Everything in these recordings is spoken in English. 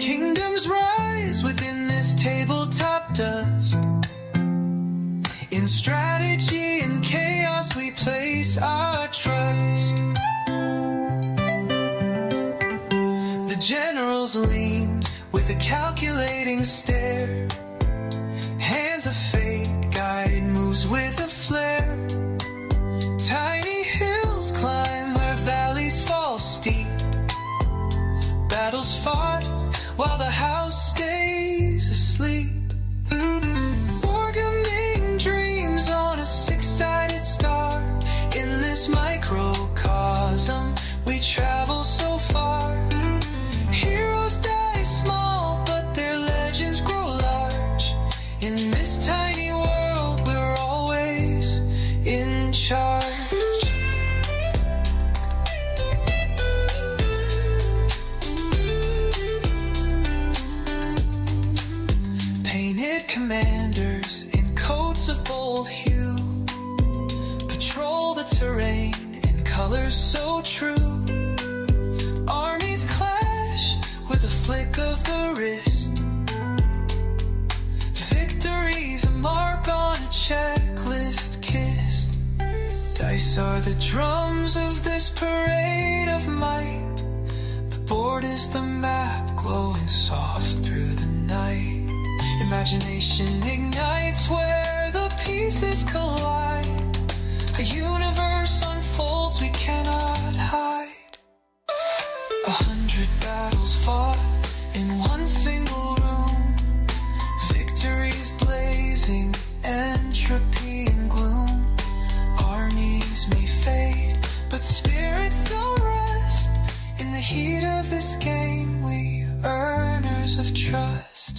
Kingdoms rise within this tabletop dust. In strategy and chaos we place our trust. The generals lean with a calculating stare. Hands of fate guide moves with a flare. Tiny hills climb where valleys fall steep. Battles fought while the house stays asleep. Wargaming dreams on a six-sided star. In this microcosm we travel so far. Heroes die small, but their legends grow large. In this tiny world we're always in charge. Painted commanders in coats of bold hue patrol the terrain in colors so true. Armies clash with a flick of the wrist. Victory's a mark on a checklist kissed. Dice are the drums of this parade of might. The board is the map glowing soft through the night. Imagination ignites where the pieces collide. A universe unfolds we cannot hide. 100 battles fought in one single room. Victories blazing, entropy and gloom. Armies may fade, but spirits don't rest. In the heat of this game, we earners of trust.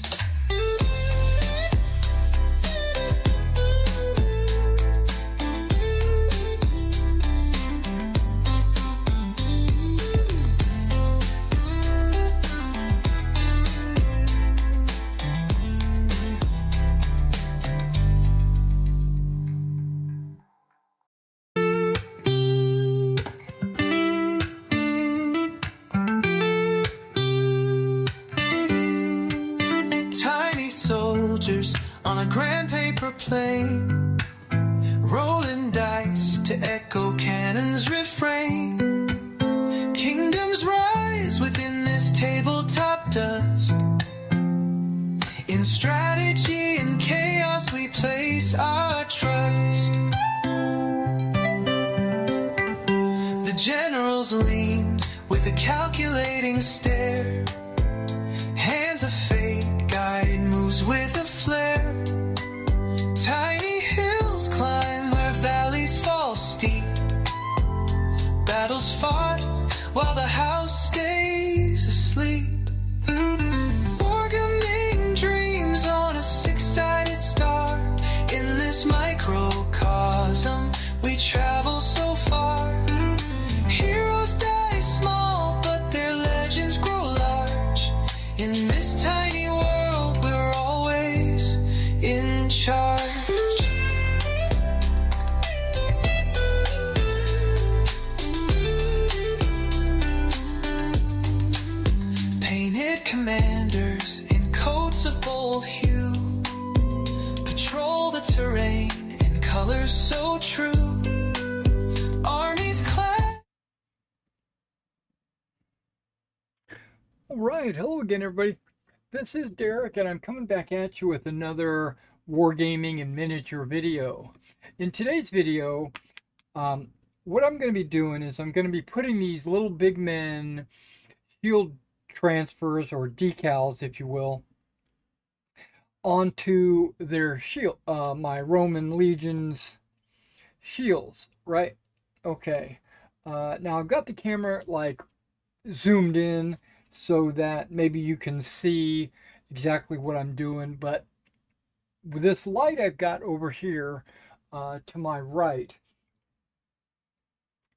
On a grand paper plane, rolling dice to echo cannon's refrain. Kingdoms rise within this tabletop dust. In strategy and chaos we place our trust. The generals lean with a calculating stare. Hands of fate guide moves with a flare. Tiny hills climb where valleys fall steep. Battles fought while the house stays asleep. Wargaming dreams on a six-sided star. In this microcosm we travel so far. Heroes die small, but their legends grow large. In this tiny world we're always in charge. Painted commanders in coats of bold hue patrol the terrain in colors so true. Armies clash. All right, hello again, everybody. This is Derek, and I'm coming back at you with another wargaming and miniature video. In today's video, what I'm going to be doing is I'm going to be putting these little big men shield transfers, or decals, if you will, onto their shield, my Roman legions shields, right? Okay. Now I've got the camera like zoomed in so that maybe you can see exactly what I'm doing, but with this light I've got over here to my right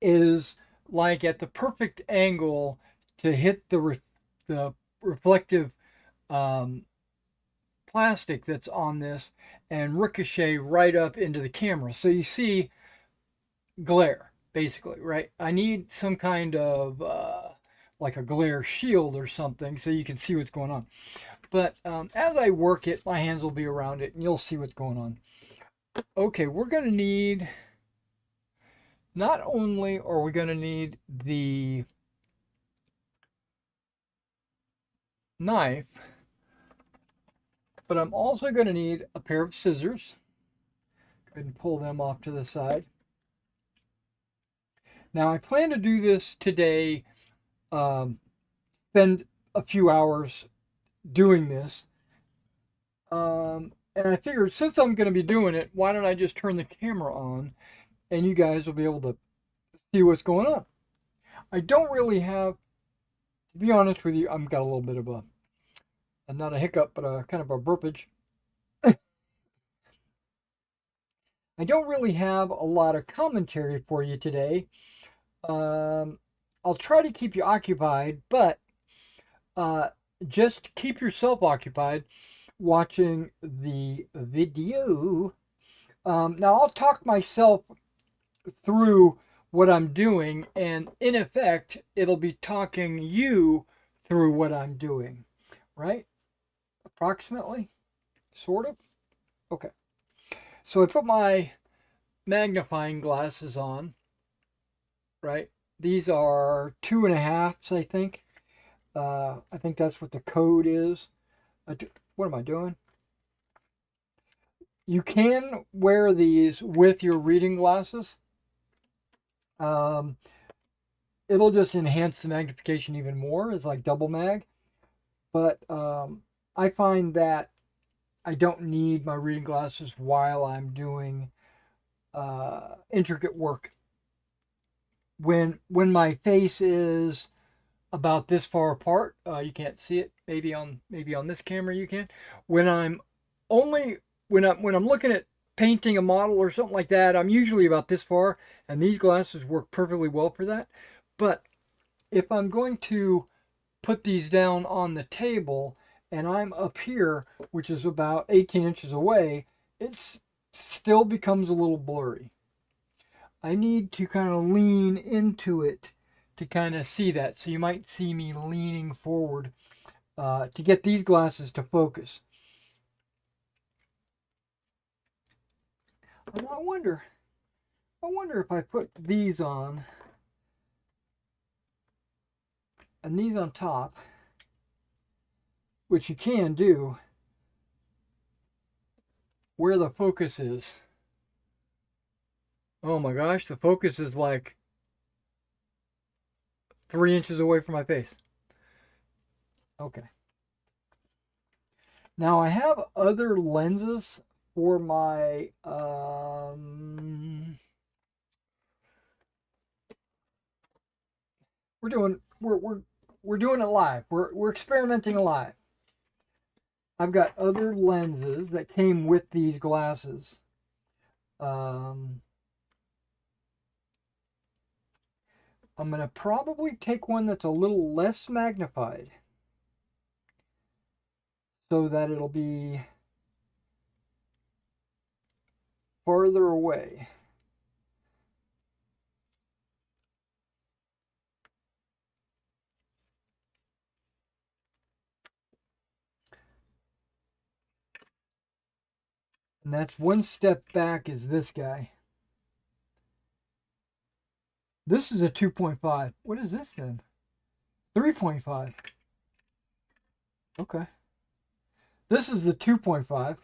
is like at the perfect angle to hit the reflective plastic that's on this and ricochet right up into the camera. So you see glare, basically, right? I need some kind of like a glare shield or something so you can see what's going on. But as I work it, my hands will be around it and you'll see what's going on. Okay, we're going to need, not only are we going to need the knife, but I'm also going to need a pair of scissors. Go ahead and pull them off to the side. Now I plan to do this today, spend a few hours doing this. And I figured since I'm going to be doing it, why don't I just turn the camera on and you guys will be able to see what's going on. I don't really have, to be honest with you, I've got a little bit of a not a hiccup, but a kind of a burpage. I don't really have a lot of commentary for you today. I'll try to keep you occupied, but just keep yourself occupied watching the video. Now I'll talk myself through what I'm doing, and in effect, it'll be talking you through what I'm doing, right? Approximately, sort of. Okay. So I put my magnifying glasses on, right? These are 2.5s, I think. I think that's what the code is. What am I doing? You can wear these with your reading glasses. It'll just enhance the magnification even more. It's like double mag. But I find that I don't need my reading glasses while I'm doing intricate work. When my face is about this far apart, you can't see it. Maybe on this camera you can. When I'm looking at painting a model or something like that, I'm usually about this far, and these glasses work perfectly well for that. But if I'm going to put these down on the table and I'm up here, which is about 18 inches away, it still becomes a little blurry. I need to kind of lean into it to kind of see that. So you might see me leaning forward to get these glasses to focus. And I wonder if I put these on and these on top, which you can do, where the focus is. Oh my gosh, the focus is like 3 inches away from my face. Okay. Now I have other lenses for my we're doing it live. We're experimenting live. I've got other lenses that came with these glasses. I'm going to probably take one that's a little less magnified so that it'll be farther away. And that's one step back is this guy. This is a 2.5. What is this then? 3.5. Okay. This is the 2.5.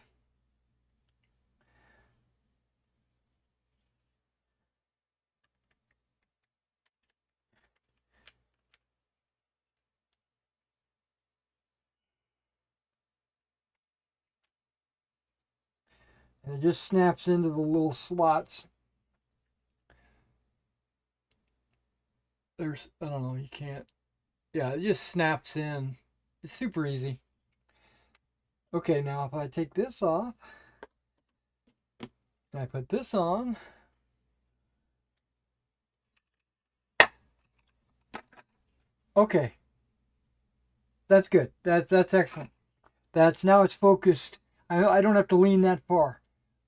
And it just snaps into the little slots. I don't know, you can't. Yeah, it just snaps in. It's super easy. Okay, now if I take this off, and I put this on, okay, that's good. That's excellent. Now it's focused. I don't have to lean that far.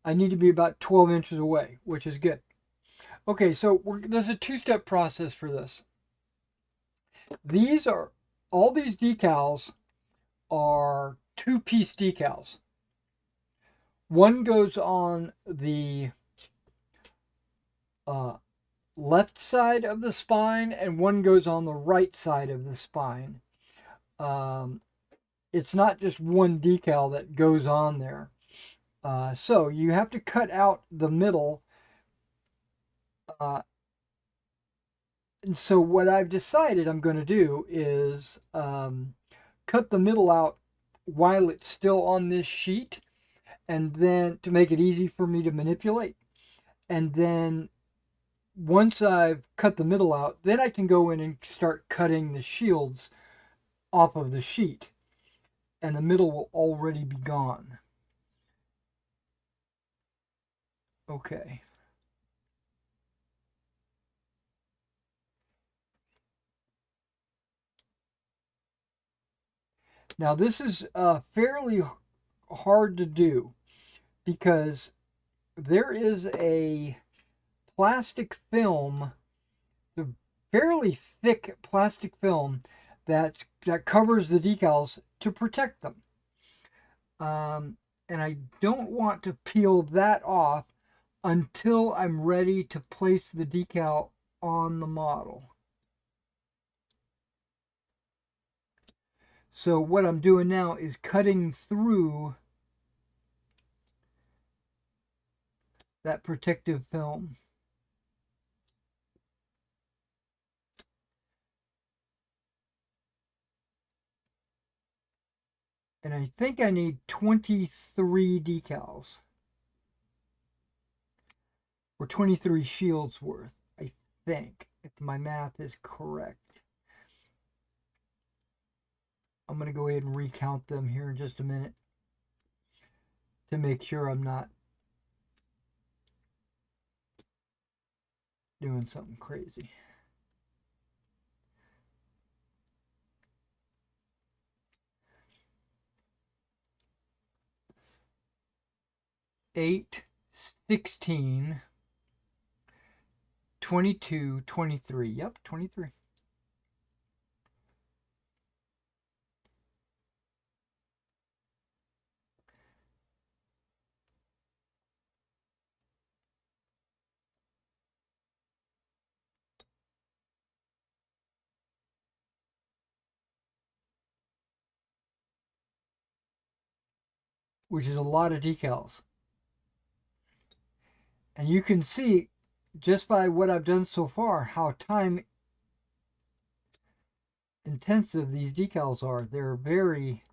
I need to be about 12 inches away, which is good. Okay, so there's a two-step process for this. These are, all these decals are two-piece decals. One goes on the left side of the spine and one goes on the right side of the spine. It's not just one decal that goes on there. So you have to cut out the middle. And so what I've decided I'm going to do is cut the middle out while it's still on this sheet, and then to make it easy for me to manipulate. And then once I've cut the middle out, then I can go in and start cutting the shields off of the sheet, and the middle will already be gone. Okay. Now this is fairly hard to do because there is a plastic film, a fairly thick plastic film that covers the decals to protect them. And I don't want to peel that off until I'm ready to place the decal on the model. So what I'm doing now is cutting through that protective film. And I think I need 23 decals. Or 23 shields worth, I think, if my math is correct. I'm going to go ahead and recount them here in just a minute to make sure I'm not doing something crazy. Eight, 16, 22, 23. Yep, 23. Which is a lot of decals. And you can see just by what I've done so far how time intensive these decals are. They're very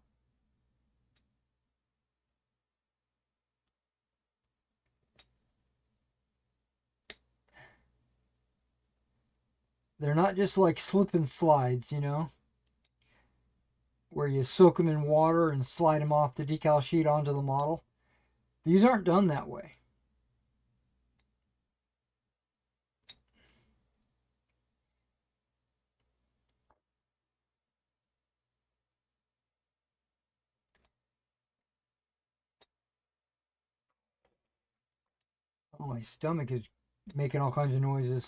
they're not just like slip and slides, you know, where you soak them in water and slide them off the decal sheet onto the model. These aren't done that way. Oh, my stomach is making all kinds of noises.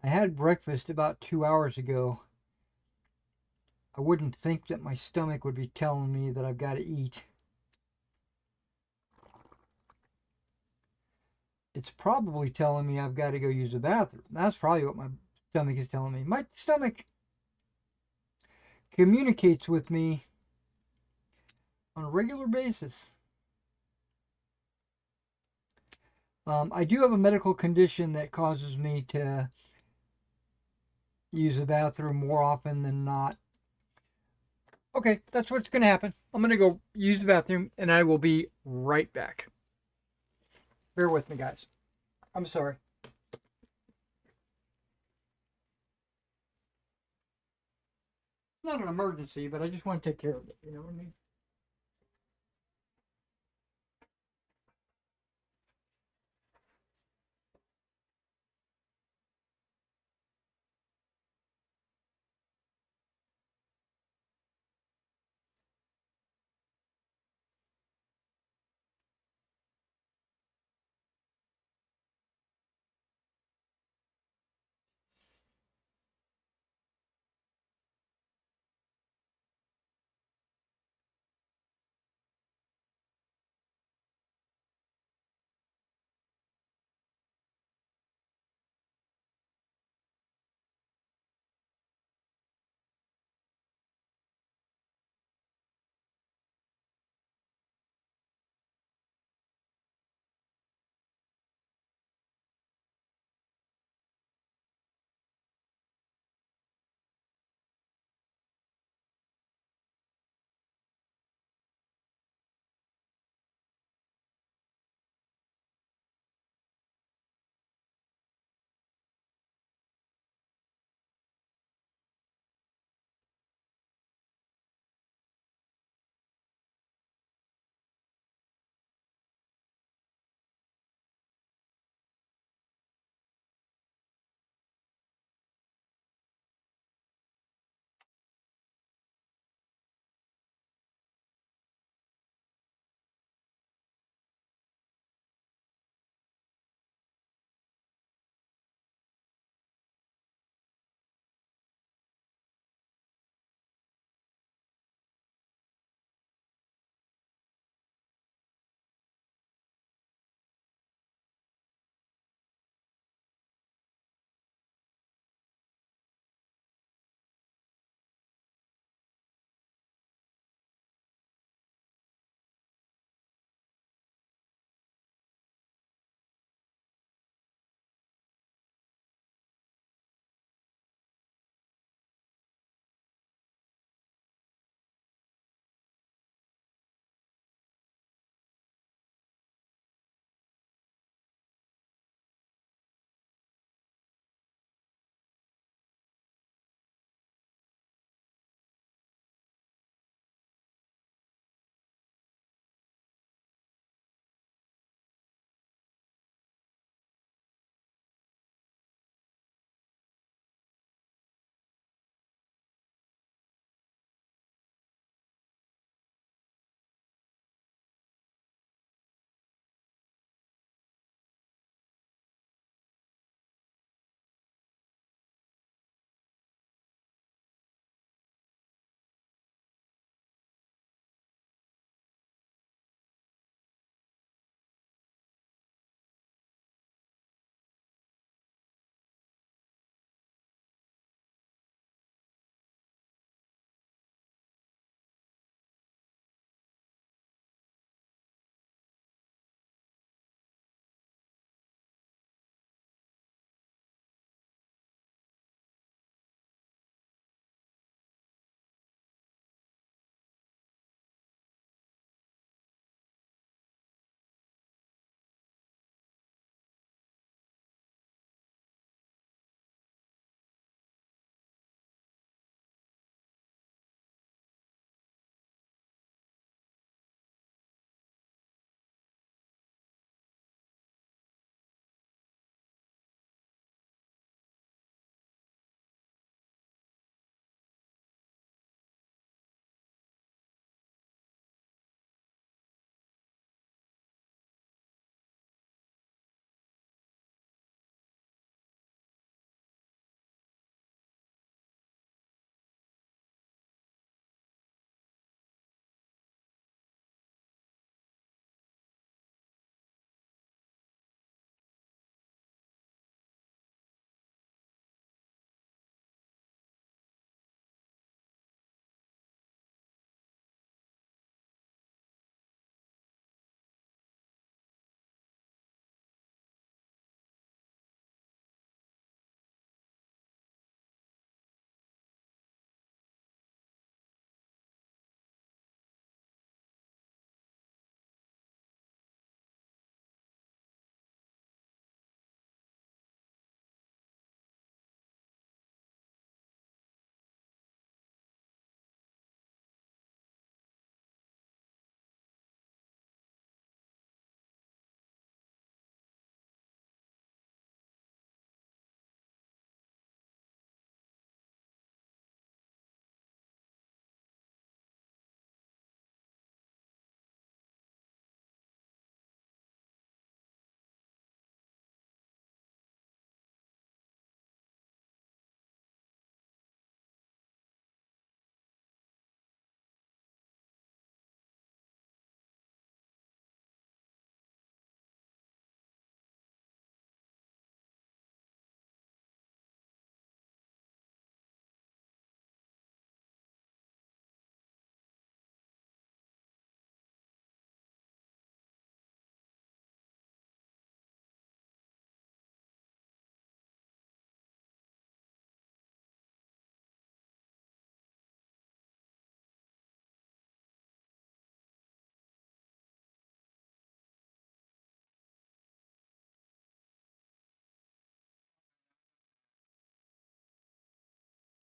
I had breakfast about 2 hours ago. I wouldn't think that my stomach would be telling me that I've got to eat. It's probably telling me I've got to go use the bathroom. That's probably what my stomach is telling me. My stomach communicates with me on a regular basis. I do have a medical condition that causes me to use the bathroom more often than not. Okay, that's what's going to happen. I'm going to go use the bathroom and I will be right back. Bear with me, guys. I'm sorry. It's not an emergency, but I just want to take care of it. You know what I mean?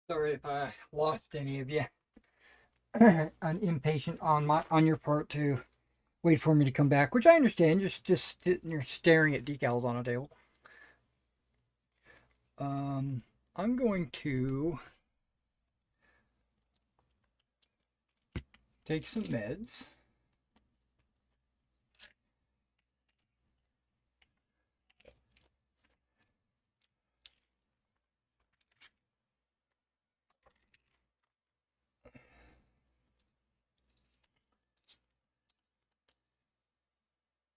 Sorry if I lost any of you. I'm impatient on your part to wait for me to come back, which I understand. Just sitting there staring at decals on a table. I'm going to take some meds.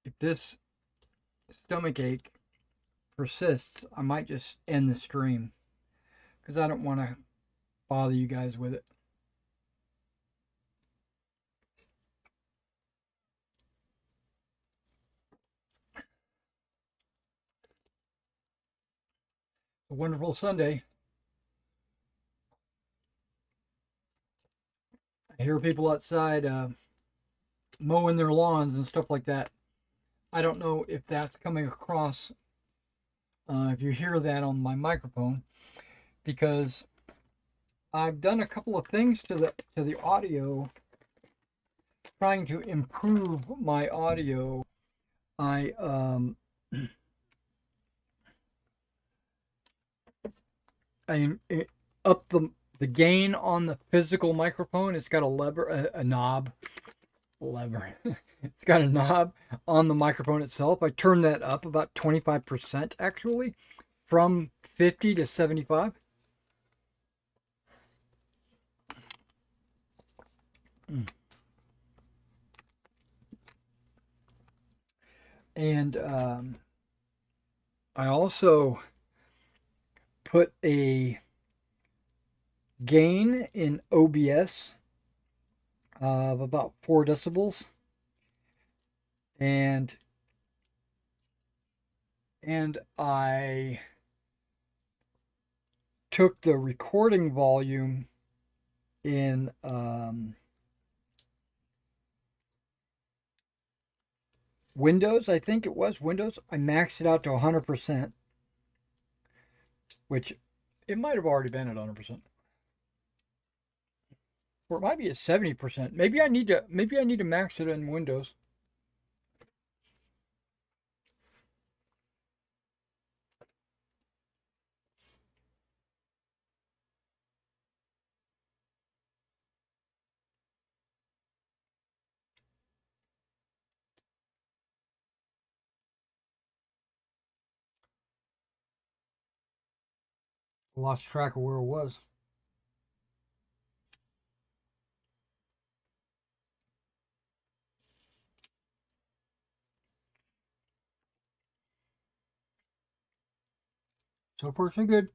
If this stomach ache persists, I might just end the stream because I don't want to bother you guys with it. A wonderful Sunday. I hear people outside mowing their lawns and stuff like that. I don't know if that's coming across, if you hear that on my microphone, because I've done a couple of things to the audio, trying to improve my audio. I up the gain on the physical microphone. It's got a knob. It's got a knob on the microphone itself. I turned that up about 25% actually, from 50 to 75. And I also put a gain in OBS of about 4 decibels, and I took the recording volume in Windows, I think it was Windows. I maxed it out to 100%, which it might have already been at 100%. Or it might be at 70%. Maybe I need to max it in Windows. Lost track of where it was. So far, so good.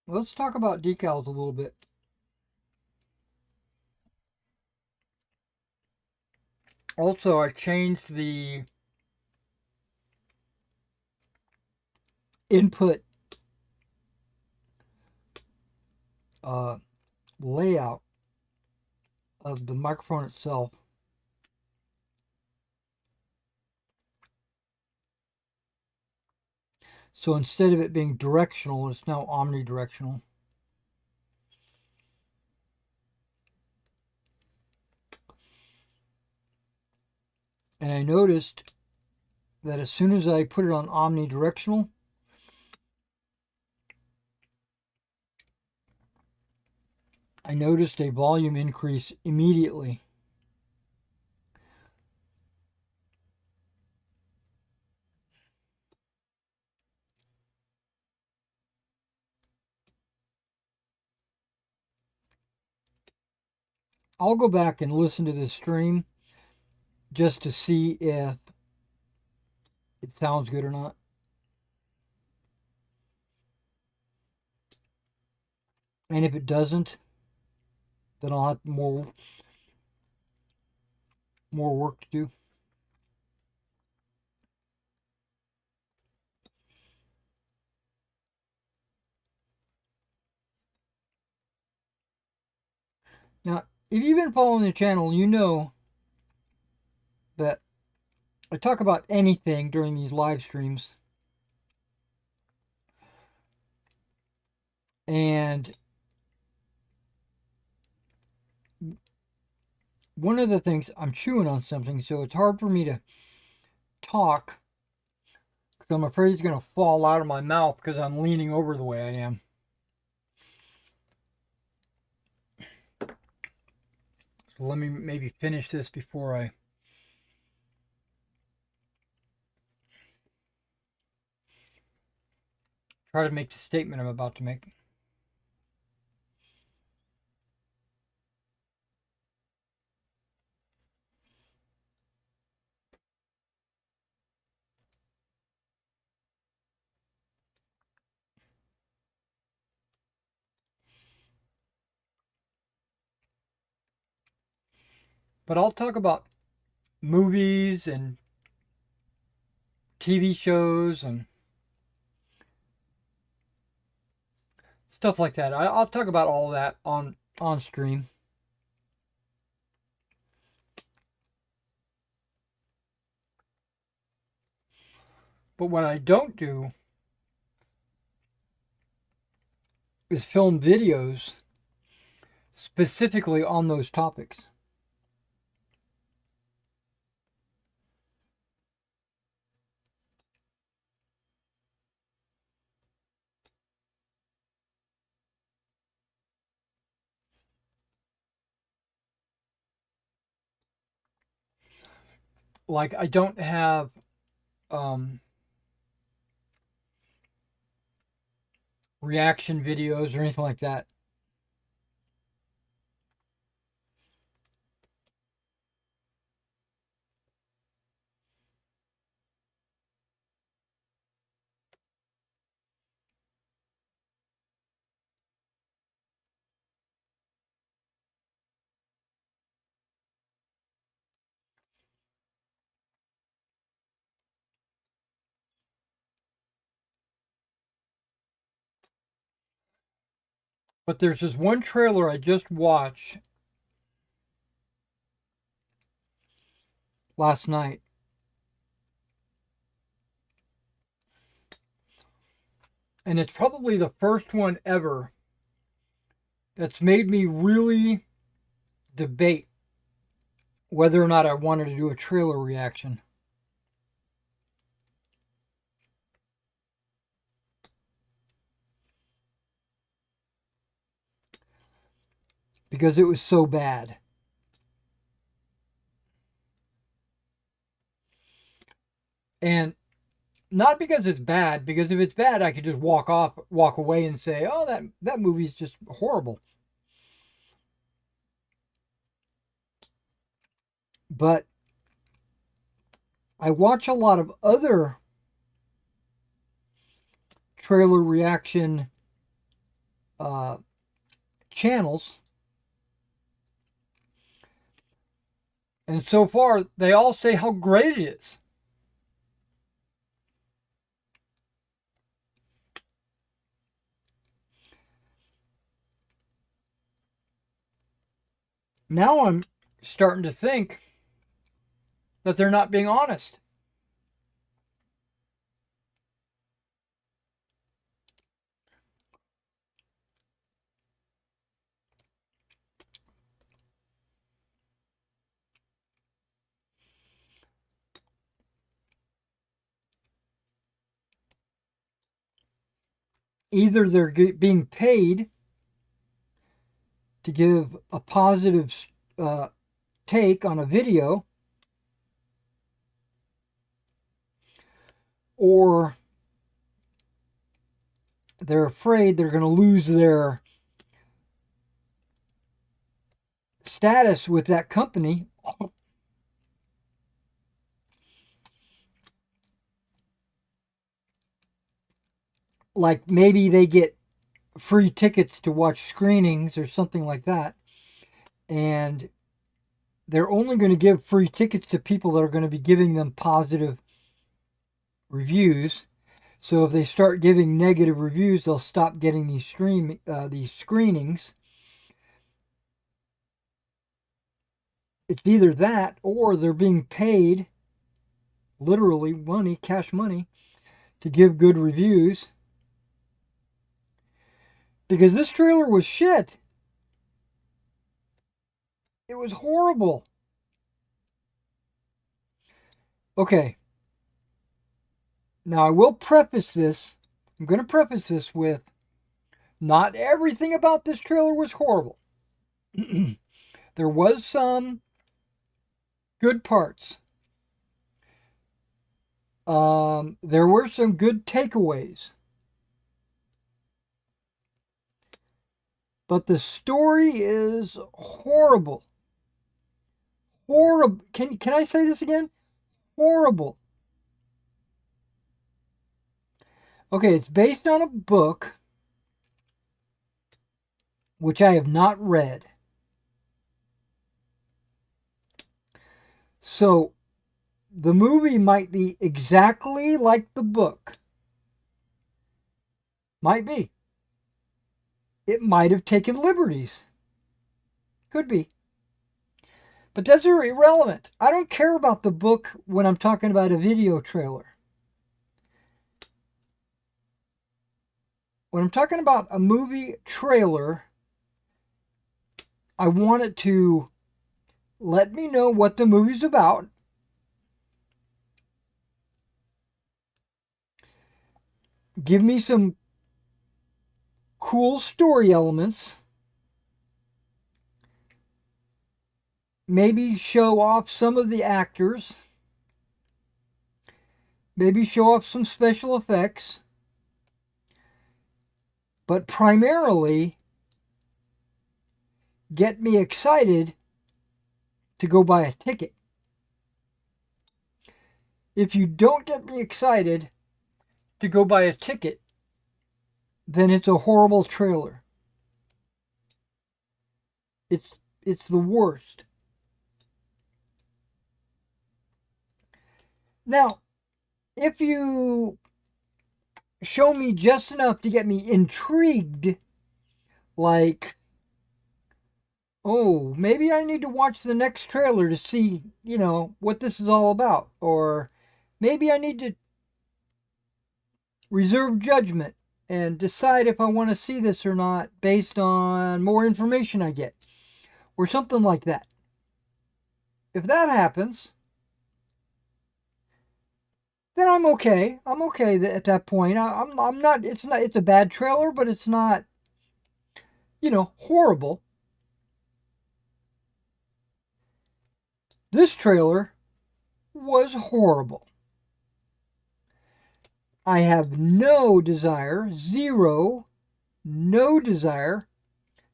Let's talk about decals a little bit. Also, I changed the input layout of the microphone itself. So instead of it being directional, it's now omnidirectional. And I noticed that as soon as I put it on omnidirectional, I noticed a volume increase immediately. I'll go back and listen to this stream just to see if it sounds good or not. And if it doesn't, then I'll have more work to do. Now, if you've been following the channel, you know that I talk about anything during these live streams. And one of the things, I'm chewing on something, so it's hard for me to talk because I'm afraid it's going to fall out of my mouth because I'm leaning over the way I am. So let me maybe finish this before I try to make the statement I'm about to make. But I'll talk about movies and TV shows and stuff like that. I'll talk about all of that on stream. But what I don't do is film videos specifically on those topics. Like, I don't have reaction videos or anything like that. But there's this one trailer I just watched last night. And it's probably the first one ever that's made me really debate whether or not I wanted to do a trailer reaction. Because it was so bad. And not because it's bad, because if it's bad, I could just walk away and say, oh, that movie's just horrible. But I watch a lot of other trailer reaction channels. And so far, they all say how great it is. Now I'm starting to think that they're not being honest. Either they're being paid to give a positive take on a video, or they're afraid they're going to lose their status with that company. Like maybe they get free tickets to watch screenings or something like that. and they're only going to give free tickets to people that are going to be giving them positive reviews. So if they start giving negative reviews, they'll stop getting these screenings. It's either that or they're being paid literally money, cash money, to give good reviews. Because this trailer was shit. It was horrible. Okay. Now I will preface this. I'm going to preface this with not everything about this trailer was horrible. There was some good parts. There were some good takeaways. But the story is horrible. Horrible. Can I say this again? Horrible. Okay, it's based on a book which I have not read. So the movie might be exactly like the book. Might be. It might have taken liberties. Could be. But those are irrelevant. I don't care about the book when I'm talking about a video trailer. When I'm talking about a movie trailer, I want it to let me know what the movie's about. Give me some cool story elements. Maybe show off some of the actors. Maybe show off some special effects. But primarily, get me excited to go buy a ticket. If you don't get me excited to go buy a ticket, then it's a horrible trailer. It's the worst. Now, if you show me just enough to get me intrigued, like, oh, maybe I need to watch the next trailer to see, what this is all about. Or maybe I need to reserve judgment and decide if I want to see this or not based on more information I get. Or something like that. If that happens, then I'm okay. I'm okay at that point. I'm not. It's a bad trailer, but it's not, horrible. This trailer was horrible. I have no desire, no desire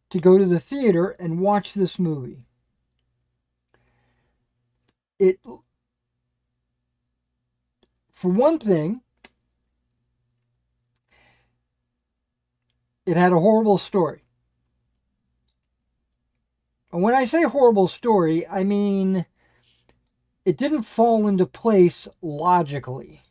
to go to the theater and watch this movie. For one thing, it had a horrible story. And when I say horrible story, I mean it didn't fall into place logically.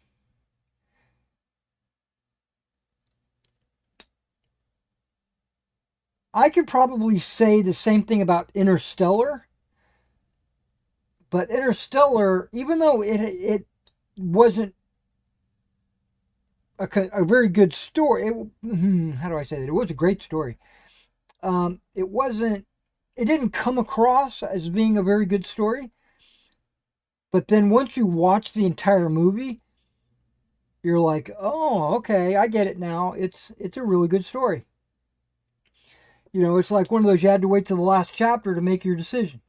I could probably say the same thing about Interstellar. But Interstellar, even though it wasn't a very good story, how do I say that? It was a great story. It didn't come across as being a very good story. But then once you watch the entire movie, you're like, oh, okay, I get it now. It's a really good story. It's like one of those you had to wait till the last chapter to make your decision.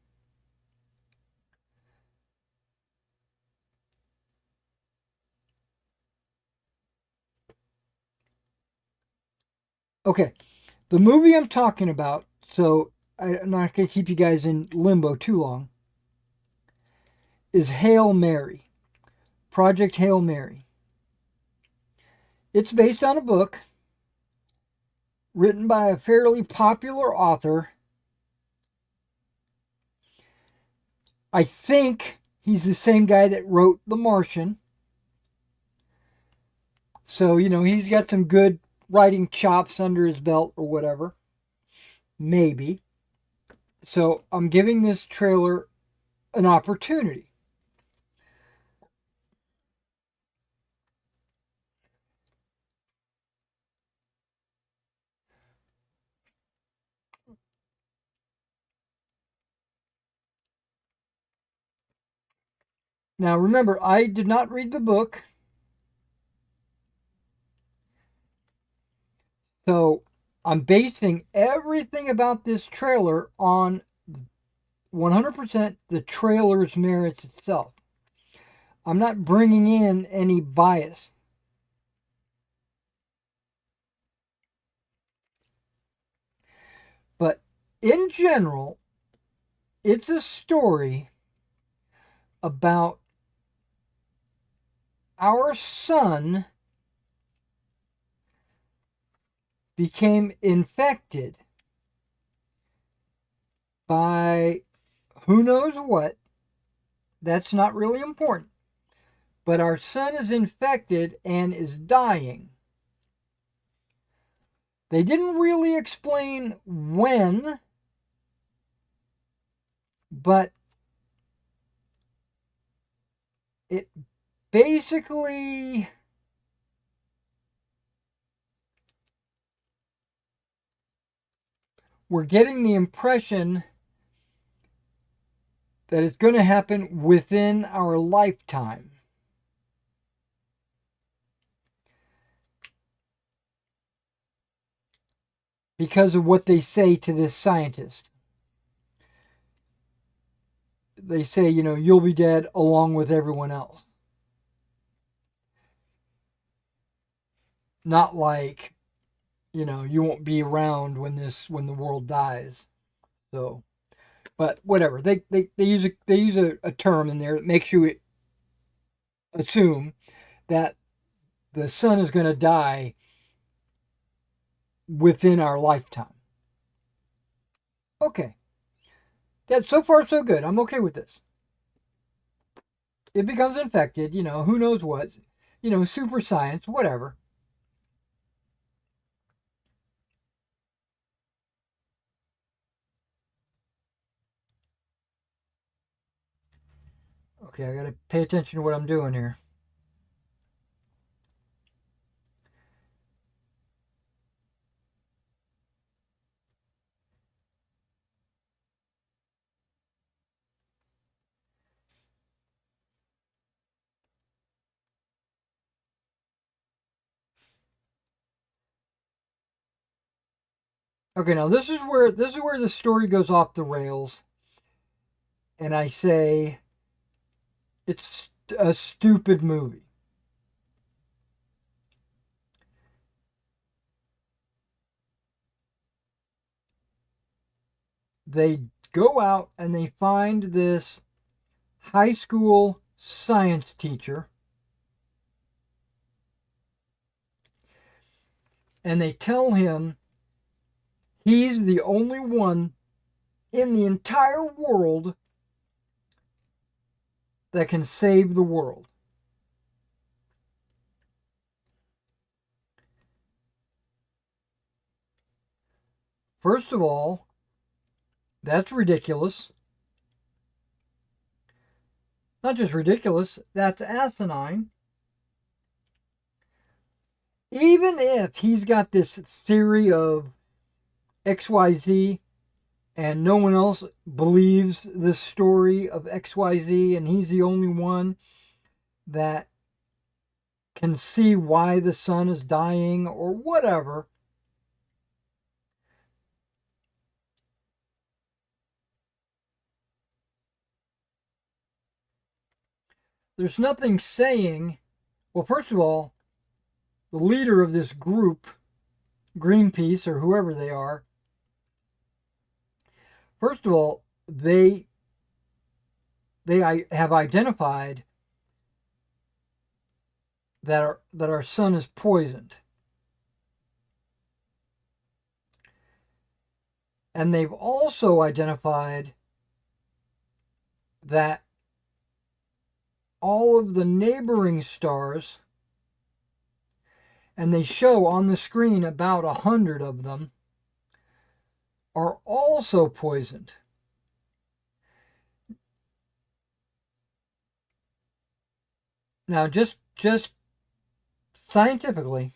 Okay, the movie I'm talking about, so I'm not going to keep you guys in limbo too long, is Hail Mary. Project Hail Mary. It's based on a book written by a fairly popular author I think he's the same guy that wrote The Martian. So, he's got some good writing chops under his belt or whatever. Maybe. So, I'm giving this trailer an opportunity. Now, remember, I did not read the book. So, I'm basing everything about this trailer on 100% the trailer's merits itself. I'm not bringing in any bias. But in general, it's a story about our sun became infected by who knows what. That's not really important. But our sun is infected and is dying. They didn't really explain when, but it basically we're getting the impression that it's going to happen within our lifetime. Because of what they say to this scientist. They say, you'll be dead along with everyone else. Not like, you won't be around when the world dies. So, but whatever. They use a term in there that makes you assume that the sun is going to die within our lifetime. Okay. That's so far so good. I'm okay with this. It becomes infected, who knows what, super science, whatever. Okay, I gotta pay attention to what I'm doing here. Okay, now this is where the story goes off the rails, and I say it's a stupid movie. They go out and they find this high school science teacher, and they tell him he's the only one in the entire world that can save the world. First of all, that's ridiculous. Not just ridiculous, that's asinine. Even if he's got this theory of XYZ and no one else believes the story of XYZ and he's the only one that can see why the sun is dying or whatever, there's nothing saying, well, first of all, the leader of this group, Greenpeace or whoever they are, first of all, they have identified that our sun is poisoned. And they've also identified that all of the neighboring stars, and they show on the screen about 100 of them, are also poisoned. Now, just scientifically,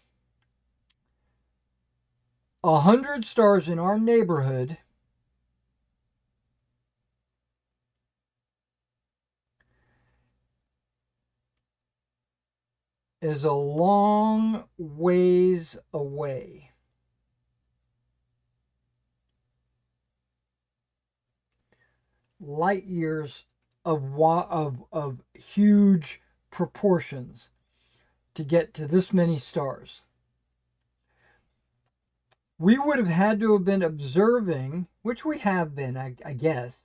100 stars in our neighborhood is a long ways away. Light years of huge proportions to get to this many stars. We would have had to have been observing, which we have been, I guess,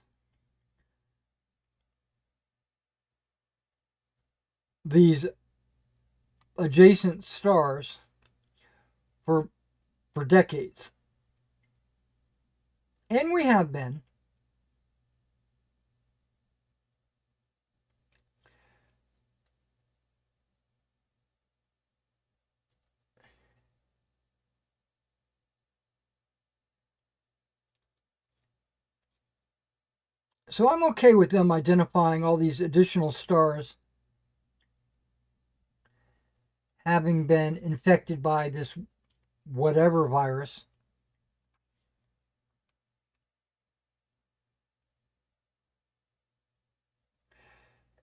these adjacent stars for decades. And we have been. So I'm okay with them identifying all these additional stars having been infected by this whatever virus.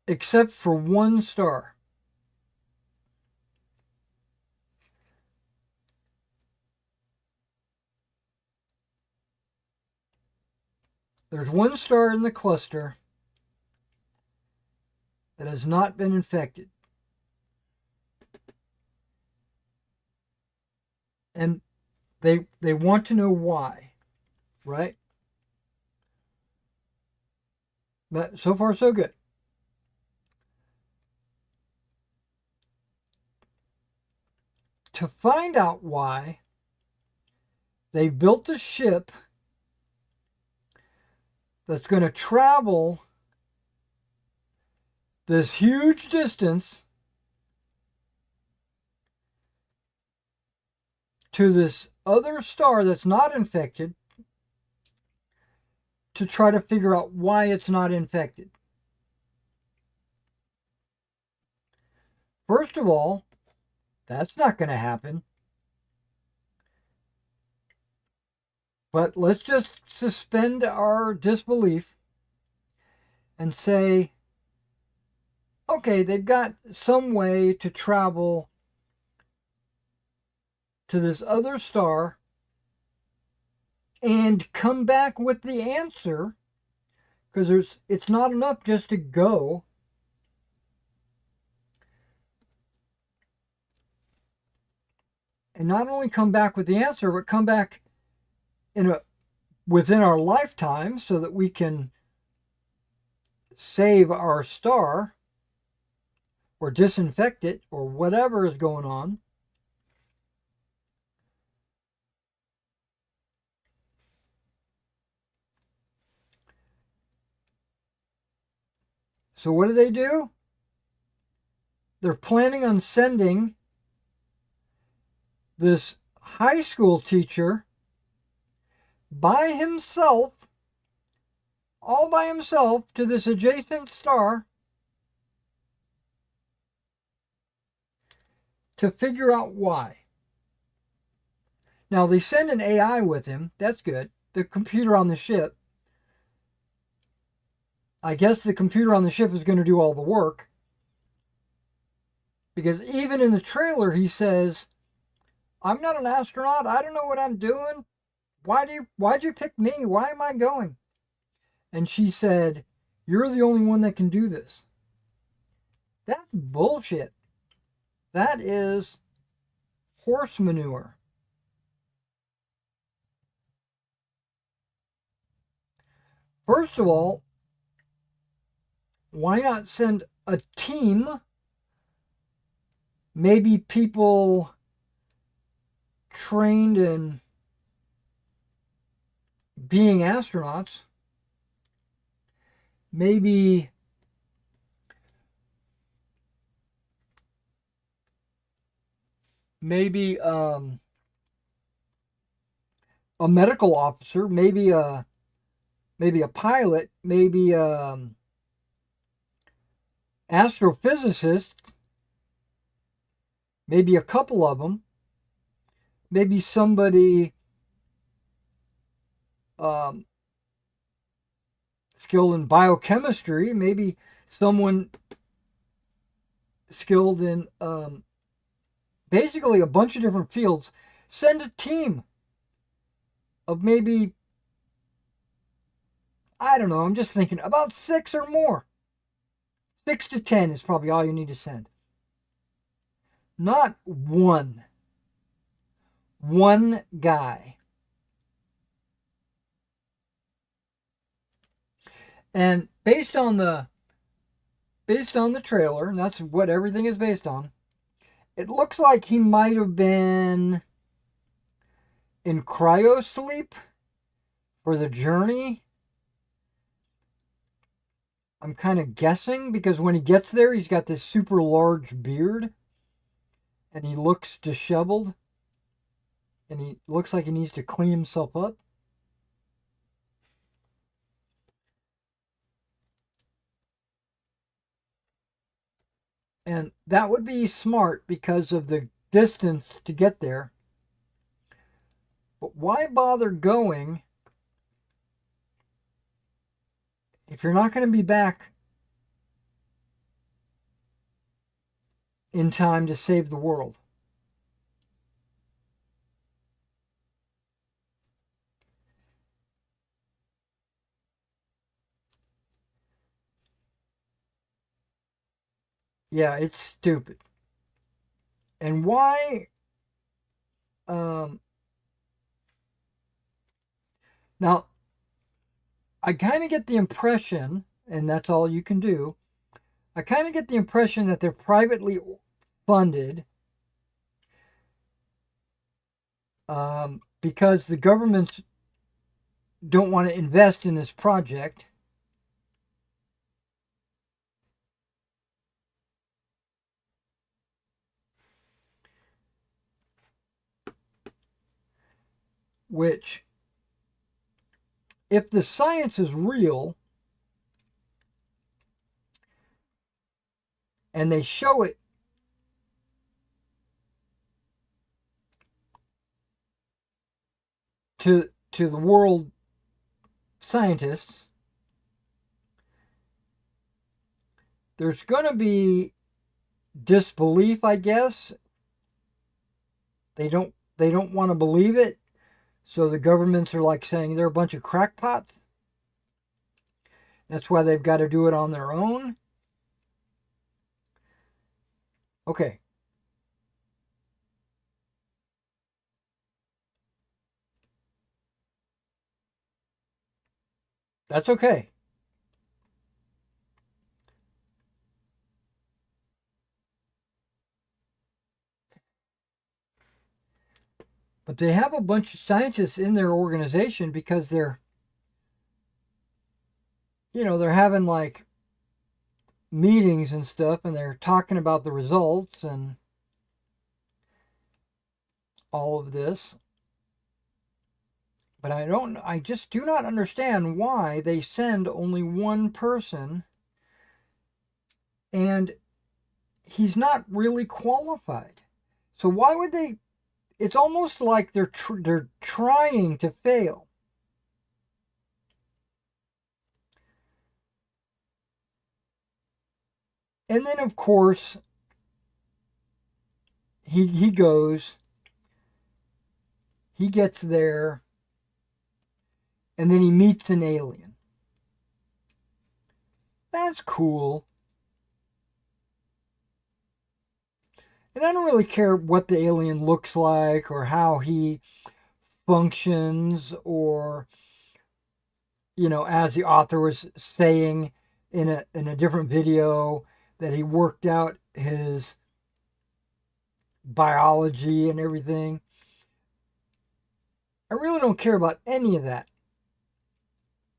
Except for one star. There's one star in the cluster that has not been infected. And they want to know why, right? But so far so good. To find out why, they built a ship that's going to travel this huge distance to this other star that's not infected to try to figure out why it's not infected. First of all, that's not going to happen. But let's just suspend our disbelief and say, okay, they've got some way to travel to this other star and come back with the answer, because it's not enough just to go. And not only come back with the answer, but come back within our lifetime so that we can save our star or disinfect it or whatever is going on. So what do? They're planning on sending this high school teacher by himself, all by himself, to this adjacent star to figure out why. Now, they send an AI with him. That's good. The computer on the ship. I guess the computer on the ship is going to do all the work. Because even in the trailer, he says, I'm not an astronaut. I don't know what I'm doing. Why'd you pick me? Why am I going? And she said, you're the only one that can do this. That's bullshit. That is horse manure. First of all, why not send a team? Maybe people trained in being astronauts. Maybe maybe a medical officer, maybe a pilot, maybe astrophysicist, maybe a couple of them, maybe somebody um, skilled in biochemistry, maybe someone skilled in basically a bunch of different fields. Send a team of maybe, I don't know, I'm just thinking about 6 or more. 6 to 10 is probably all you need to send. Not one. One guy. And based on the trailer, and that's what everything is based on, it looks like he might have been in cryo sleep for the journey. I'm kind of guessing because when he gets there, he's got this super large beard and he looks disheveled and he looks like he needs to clean himself up. And that would be smart because of the distance to get there. But why bother going if you're not going to be back in time to save the world? Yeah, it's stupid. And why? Now, I kind of get the impression, and that's all you can do, I kind of get the impression that they're privately funded because the governments don't want to invest in this project. Which, if the science is real and they show it to the world scientists, there's going to be disbelief, I guess. They don't want to believe it. So the governments are like saying they're a bunch of crackpots. That's why they've got to do it on their own. Okay. That's okay. But they have a bunch of scientists in their organization because they're having like meetings and stuff and they're talking about the results and all of this. But I just do not understand why they send only one person and he's not really qualified. So why would they? It's almost like they're trying to fail. And then of course he goes, he gets there, and then he meets an alien. That's cool. And I don't really care what the alien looks like or how he functions or, as the author was saying in a different video, that he worked out his biology and everything. I really don't care about any of that.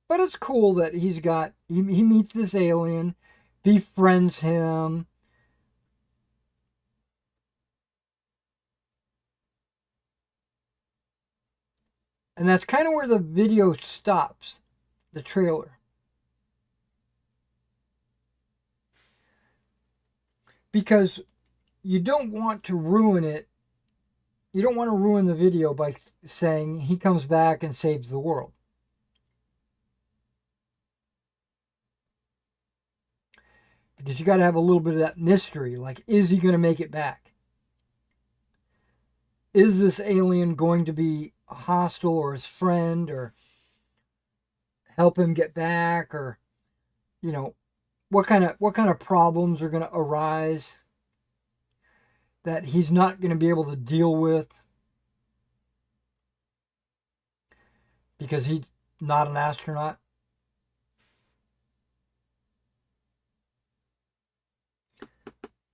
But it's cool that he meets this alien, befriends him. And that's kind of where the video stops, the trailer. Because you don't want to ruin it. You don't want to ruin the video by saying he comes back and saves the world. Because you got to have a little bit of that mystery. Like, is he going to make it back? Is this alien going to be hostile or his friend or help him get back, or you know, what kind of problems are going to arise that he's not going to be able to deal with because he's not an astronaut?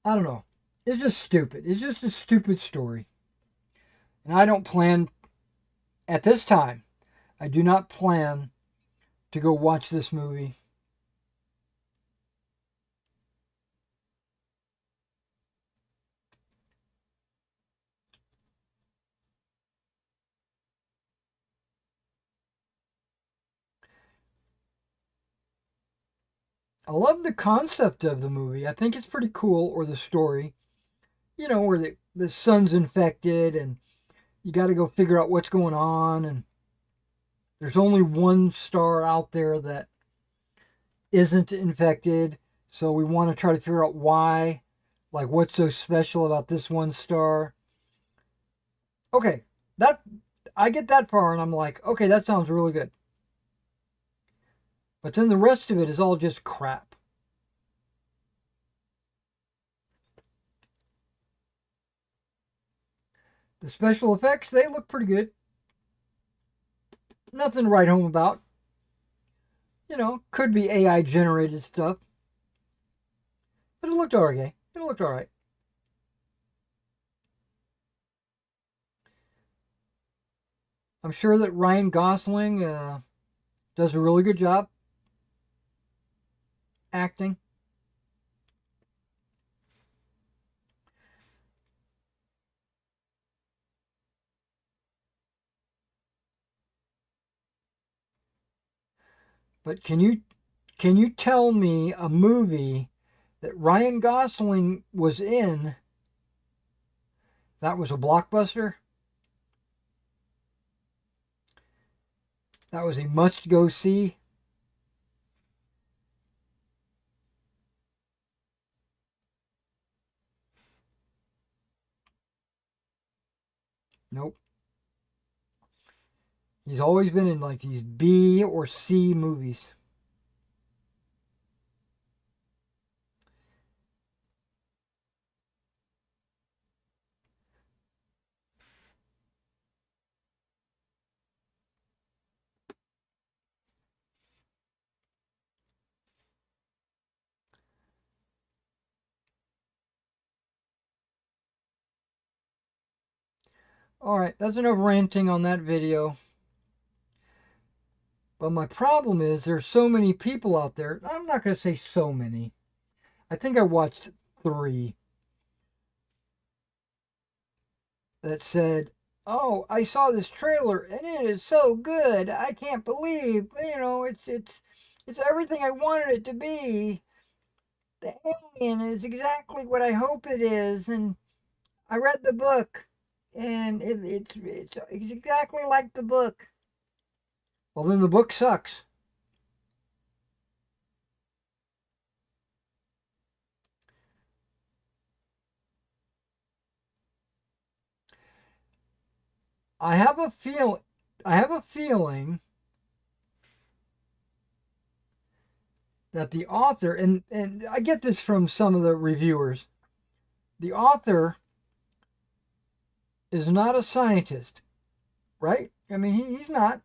I don't know. It's just stupid. It's just a stupid story. And I don't plan, at this time, I do not plan to go watch this movie. I love the concept of the movie. I think it's pretty cool, or the story. You know, where the sun's infected and you got to go figure out what's going on. And there's only one star out there that isn't infected. So we want to try to figure out why. Like, what's so special about this one star? Okay, that I get that far and I'm like, okay, that sounds really good. But then the rest of it is all just crap. The special effects, they look pretty good. Nothing to write home about. You know, could be AI generated stuff. But it looked okay. It looked alright. I'm sure that Ryan Gosling does a really good job acting. But can you tell me a movie that Ryan Gosling was in that was a blockbuster? That was a must go see? Nope. He's always been in like these B or C movies. Alright, that's enough ranting on that video. But my problem is there's so many people out there. I'm not going to say so many. I think I watched 3 that said, "Oh, I saw this trailer and it is so good. I can't believe, it's everything I wanted it to be. The alien is exactly what I hope it is, and I read the book, and it's exactly like the book." Well, then the book sucks. I have a feel. I have a feeling that the author, and I get this from some of the reviewers, the author is not a scientist, right? I mean, he's not.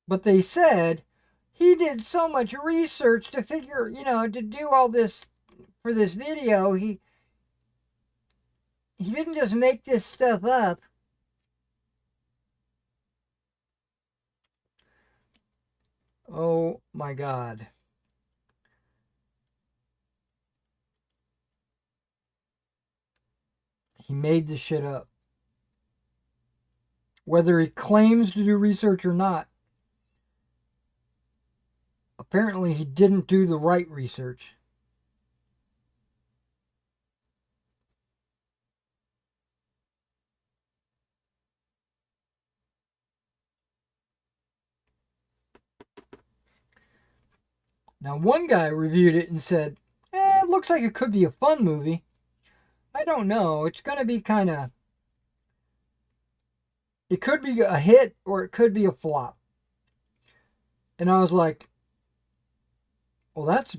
But they said he did so much research to figure, to do all this for this video. He didn't just make this stuff up. Oh my God. He made this shit up. Whether he claims to do research or not, apparently he didn't do the right research. Now, one guy reviewed it and said, it looks like it could be a fun movie. I don't know. It's going to be kind of... It could be a hit or it could be a flop. And I was like, well, that's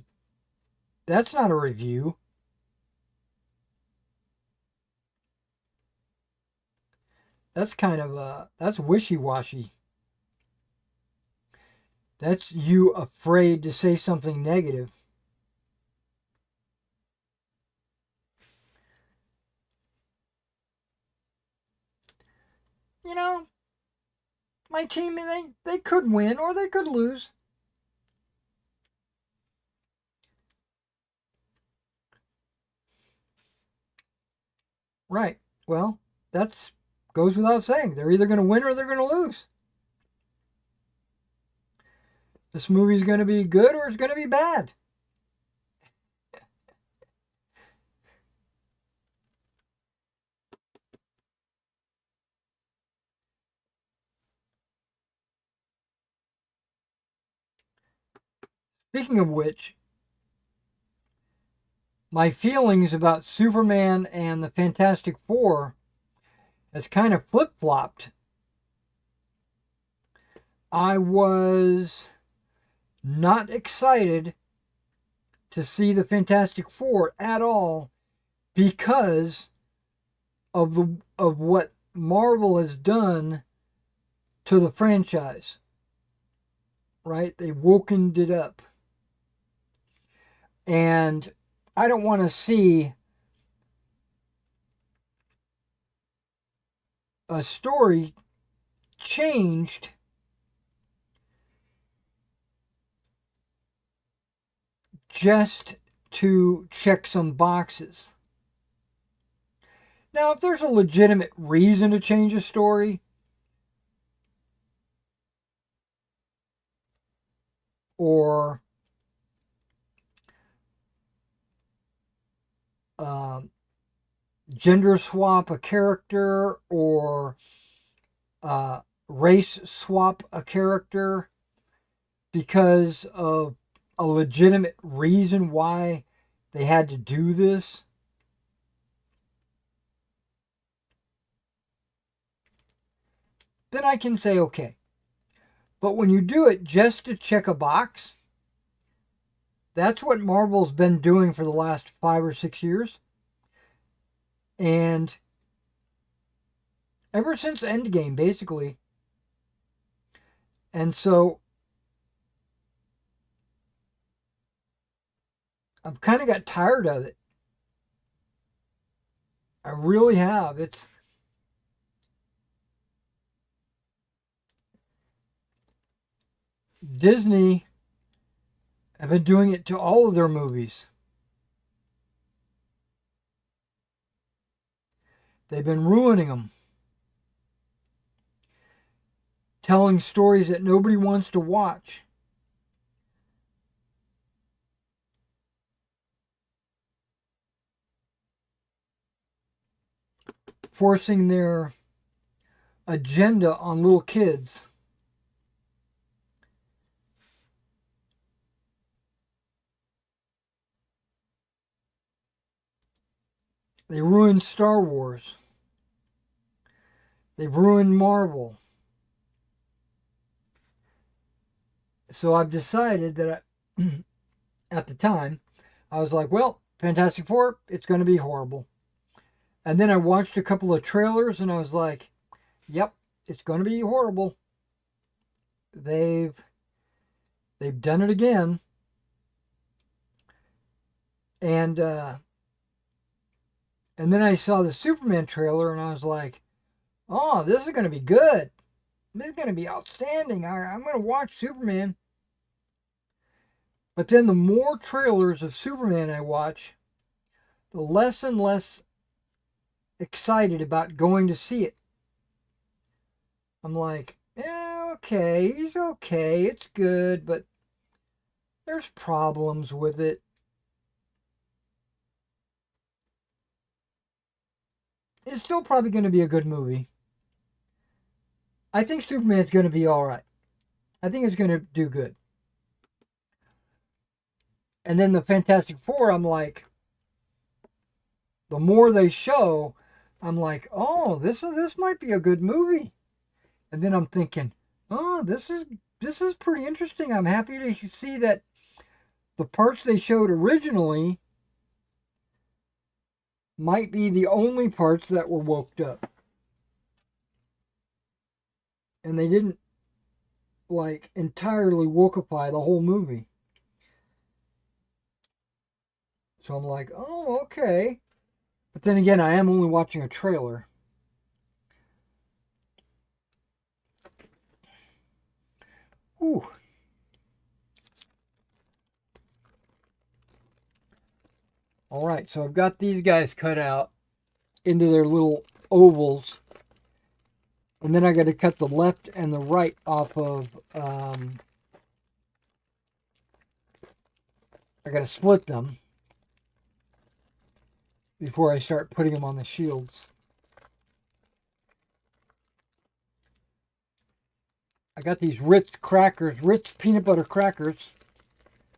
not a review. That's kind of that's wishy-washy. That's you afraid to say something negative. You know, my team, they could win or they could lose. Right. Well, that's goes without saying. They're either going to win or they're going to lose. This movie's going to be good or it's going to be bad. Speaking of which, my feelings about Superman and the Fantastic Four has kind of flip-flopped. I was not excited to see the Fantastic Four at all because of what Marvel has done to the franchise. Right? They wokened it up. And I don't want to see a story changed just to check some boxes. Now, if there's a legitimate reason to change a story, or gender swap a character, or race swap a character because of a legitimate reason why they had to do this, then I can say okay. But when you do it just to check a box, that's what Marvel's been doing for the last 5 or 6 years. And ever since Endgame, basically. And so I've kind of got tired of it. I really have. It's Disney have been doing it to all of their movies. They've been ruining them. Telling stories that nobody wants to watch. Forcing their agenda on little kids. They ruined Star Wars. They've ruined Marvel. So I've decided that at the time, I was like, well, Fantastic Four, it's going to be horrible. And then I watched a couple of trailers and I was like, yep, it's going to be horrible. They've done it again. And then I saw the Superman trailer and I was like, oh, this is going to be good. This is going to be outstanding. I'm going to watch Superman. But then the more trailers of Superman I watch, the less and less excited about going to see it. I'm like, yeah, okay, he's okay, it's good, but there's problems with it. It's still probably going to be a good movie. I think Superman's going to be all right. I think it's going to do good. And then the Fantastic Four, I'm like, the more they show, I'm like, oh, this might be a good movie. And then I'm thinking, oh, this is pretty interesting. I'm happy to see that the parts they showed originally might be the only parts that were woked up. And they didn't like entirely wokeify the whole movie. So I'm like, oh, okay. But then again, I am only watching a trailer. Ooh. All right, so I've got these guys cut out into their little ovals. And then I got to cut the left and the right off of, I got to split them before I start putting them on the shields. I got these Ritz crackers, Ritz peanut butter crackers.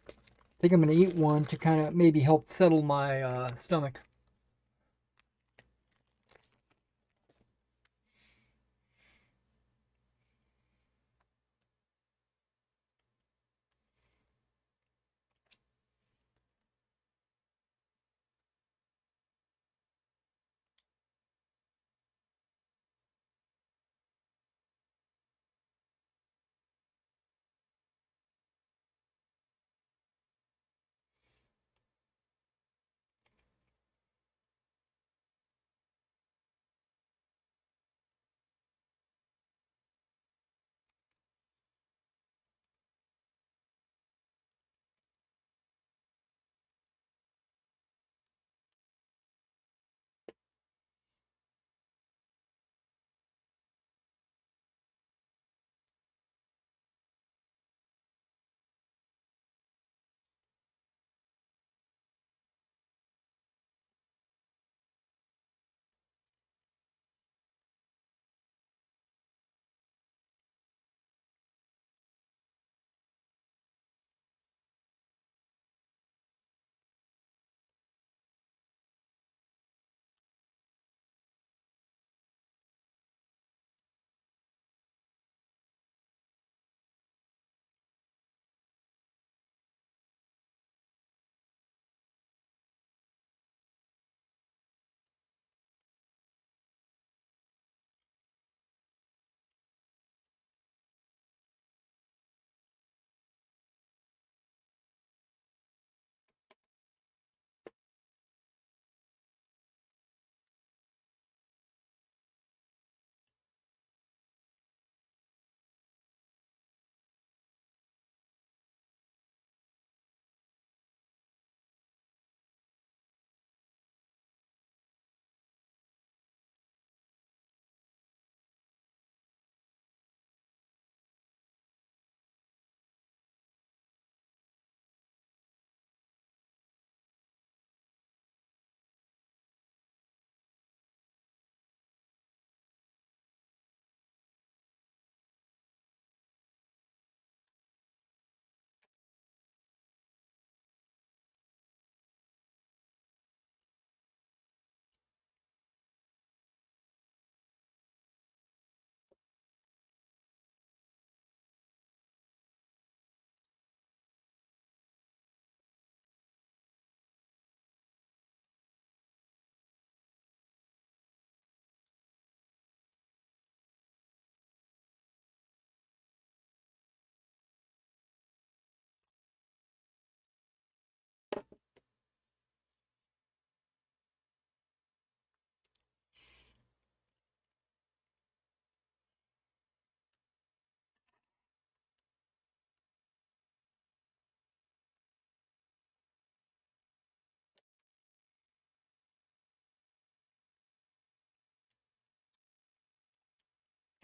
I think I'm going to eat one to kind of maybe help settle my stomach.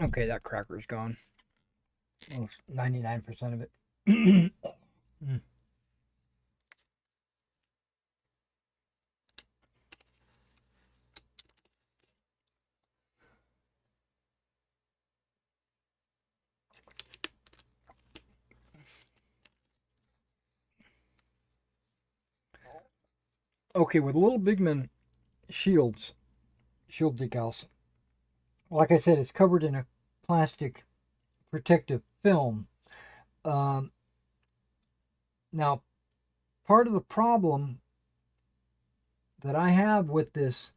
Okay, that cracker's gone. Almost 99% of it. Mm. Okay, with Little Bigman shield decals, like I said, it's covered in a plastic protective film. Um, Now, part of the problem that I have with this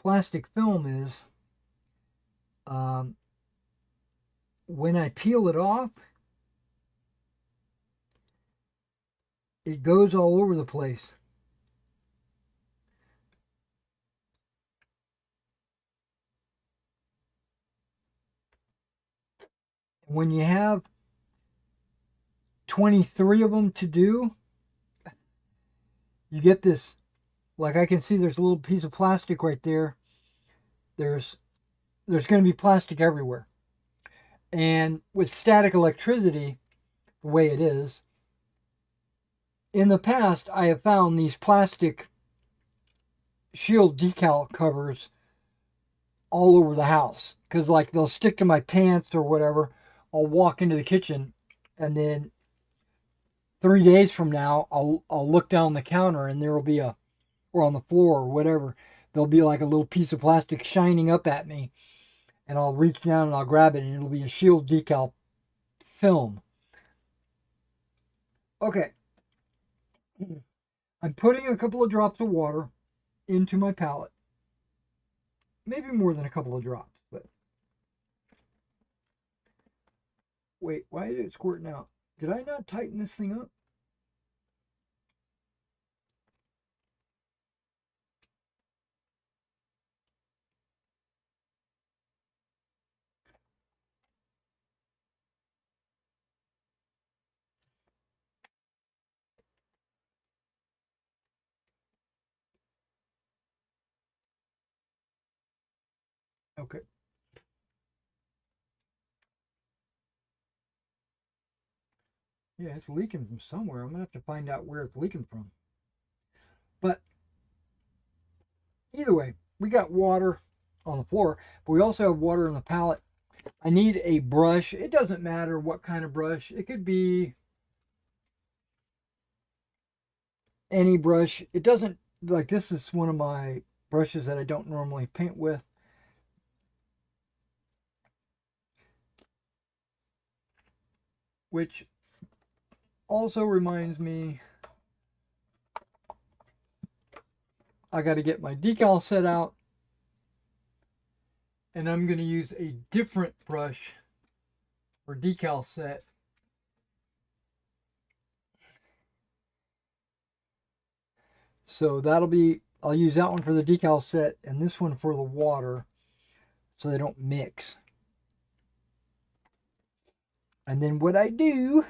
plastic film is um, when I peel it off, it goes all over the place. When you have 23 of them to do, you get this, like I can see there's a little piece of plastic right there. There's going to be plastic everywhere. And with static electricity, the way it is, in the past I have found these plastic shield decal covers all over the house because like they'll stick to my pants or whatever. I'll walk into the kitchen and then 3 days from now I'll look down the counter and there will be a, or on the floor or whatever, there'll be like a little piece of plastic shining up at me, and I'll reach down and I'll grab it and it'll be a shield decal film. Okay, I'm putting a couple of drops of water into my palette, maybe more than a couple of drops, but wait, why is it squirting out? Did I not tighten this thing up? Okay. Yeah, it's leaking from somewhere. I'm gonna have to find out where it's leaking from. But either way, we got water on the floor, but we also have water in the palette. I need a brush. It doesn't matter what kind of brush. It could be any brush. It doesn't, like this is one of my brushes that I don't normally paint with. Which also reminds me, I got to get my decal set out, and I'm going to use a different brush for decal set. So that'll be, I'll use that one for the decal set and this one for the water so they don't mix. And then what I do,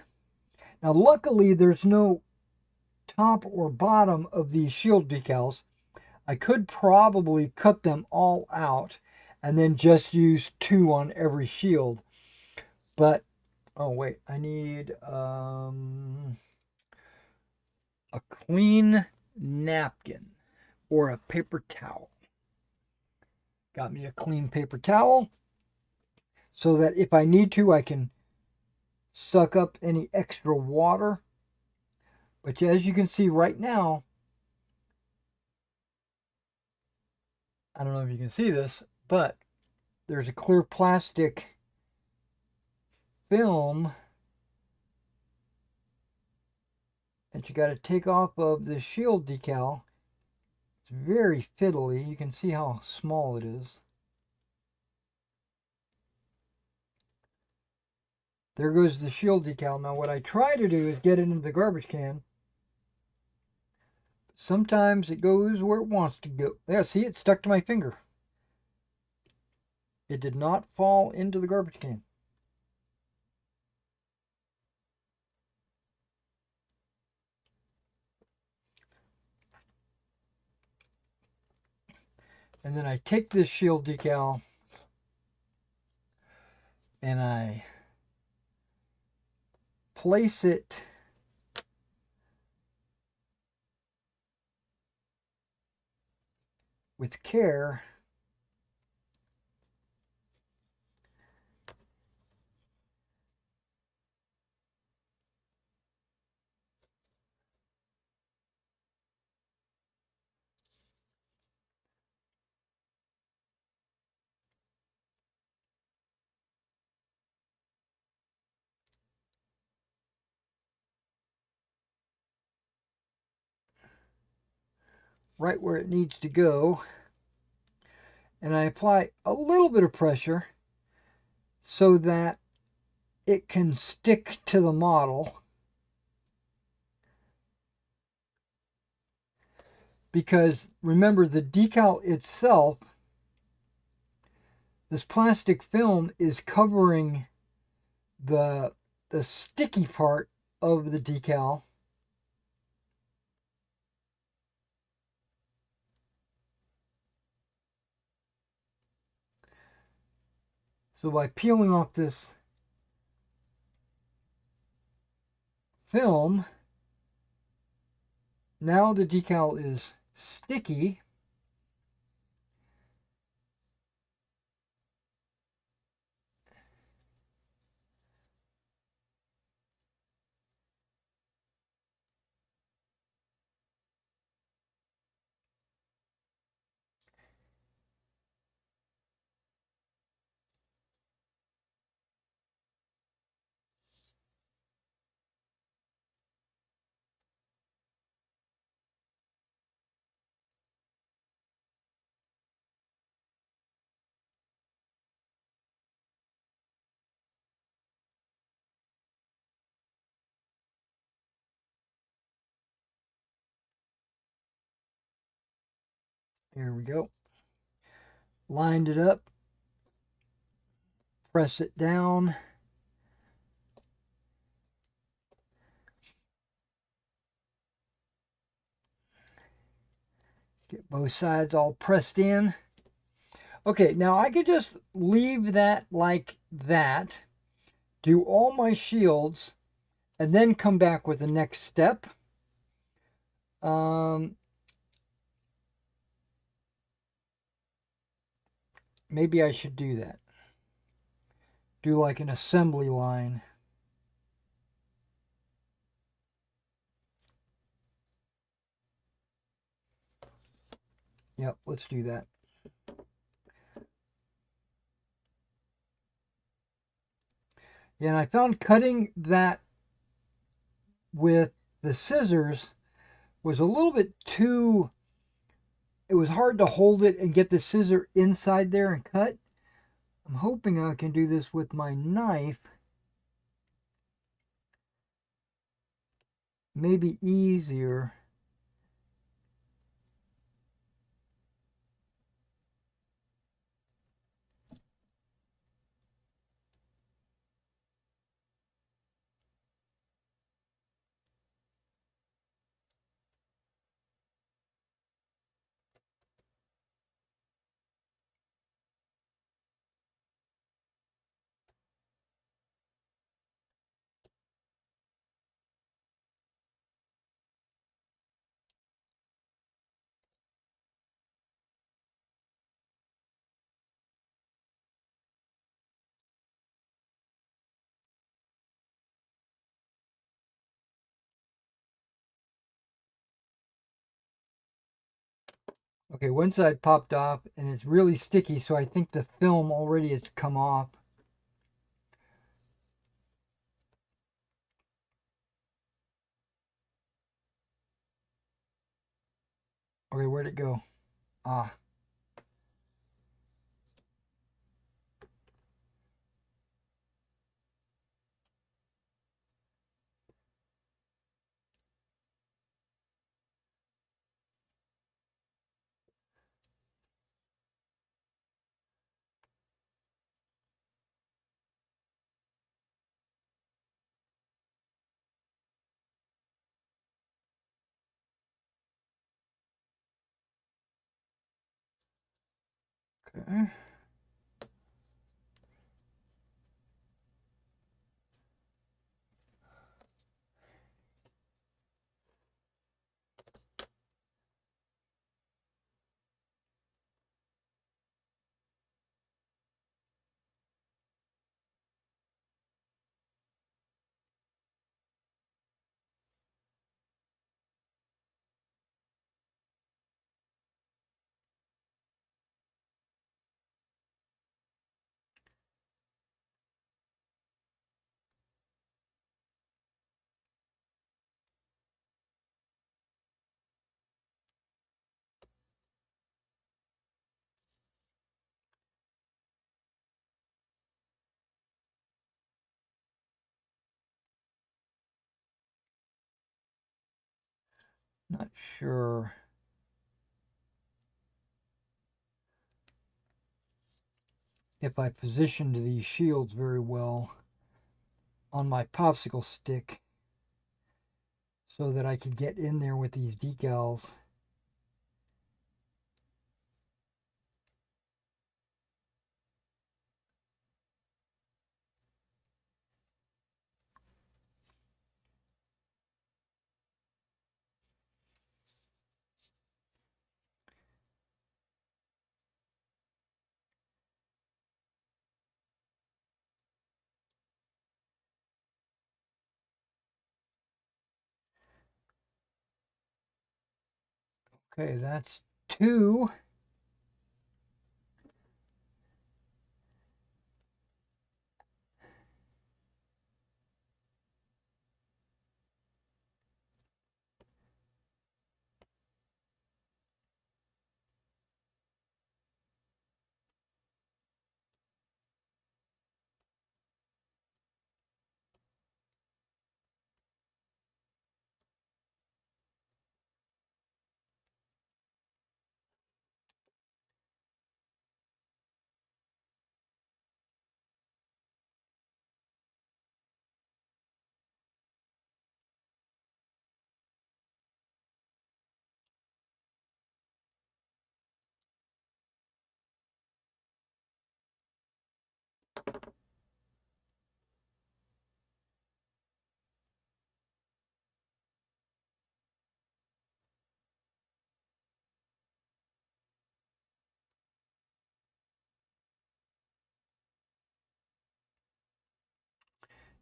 now luckily there's no top or bottom of these shield decals. I could probably cut them all out and then just use 2 on every shield. But, oh wait, I need a clean napkin or a paper towel. Got me a clean paper towel so that if I need to, I can suck up any extra water. But as you can see right now, I don't know if you can see this, but there's a clear plastic film that you got to take off of the shield decal. It's very fiddly. You can see how small it is. There goes the shield decal. Now what I try to do is get it into the garbage can. Sometimes it goes where it wants to go. Yeah, see, it stuck to my finger. It did not fall into the garbage can. And then I take this shield decal and I place it with care, right where it needs to go, and I apply a little bit of pressure so that it can stick to the model, because remember, the decal itself, this plastic film is covering the sticky part of the decal. So by peeling off this film, now the decal is sticky. Here we go. Lined it up, press it down. Get both sides all pressed in. Okay, now I could just leave that like that, do all my shields, and then come back with the next step. Maybe I should do that. Do like an assembly line. Yep, let's do that. Yeah, and I found cutting that with the scissors was a little bit too, it was hard to hold it and get the scissor inside there and cut. I'm hoping I can do this with my knife. Maybe easier. Okay, one side popped off and it's really sticky, so I think the film already has come off. Okay, where'd it go? Ah. Okay. Not sure if I positioned these shields very well on my popsicle stick so that I could get in there with these decals. Okay, that's two.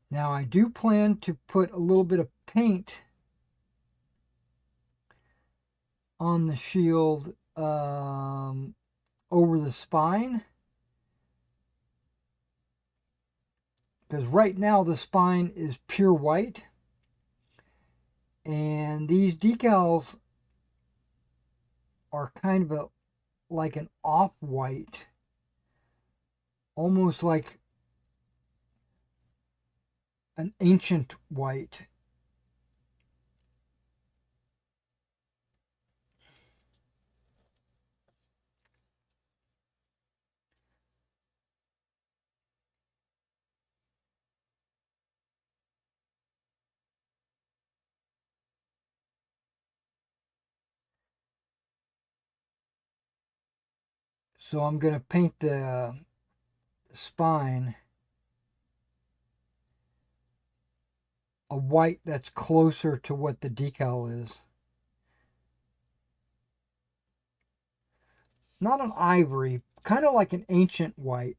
Now I do plan to put a little bit of paint on the shield over the spine, because right now the spine is pure white, and these decals are kind of like an off-white, almost like an ancient white. So I'm going to paint the spine a white that's closer to what the decal is. Not an ivory, kind of like an ancient white.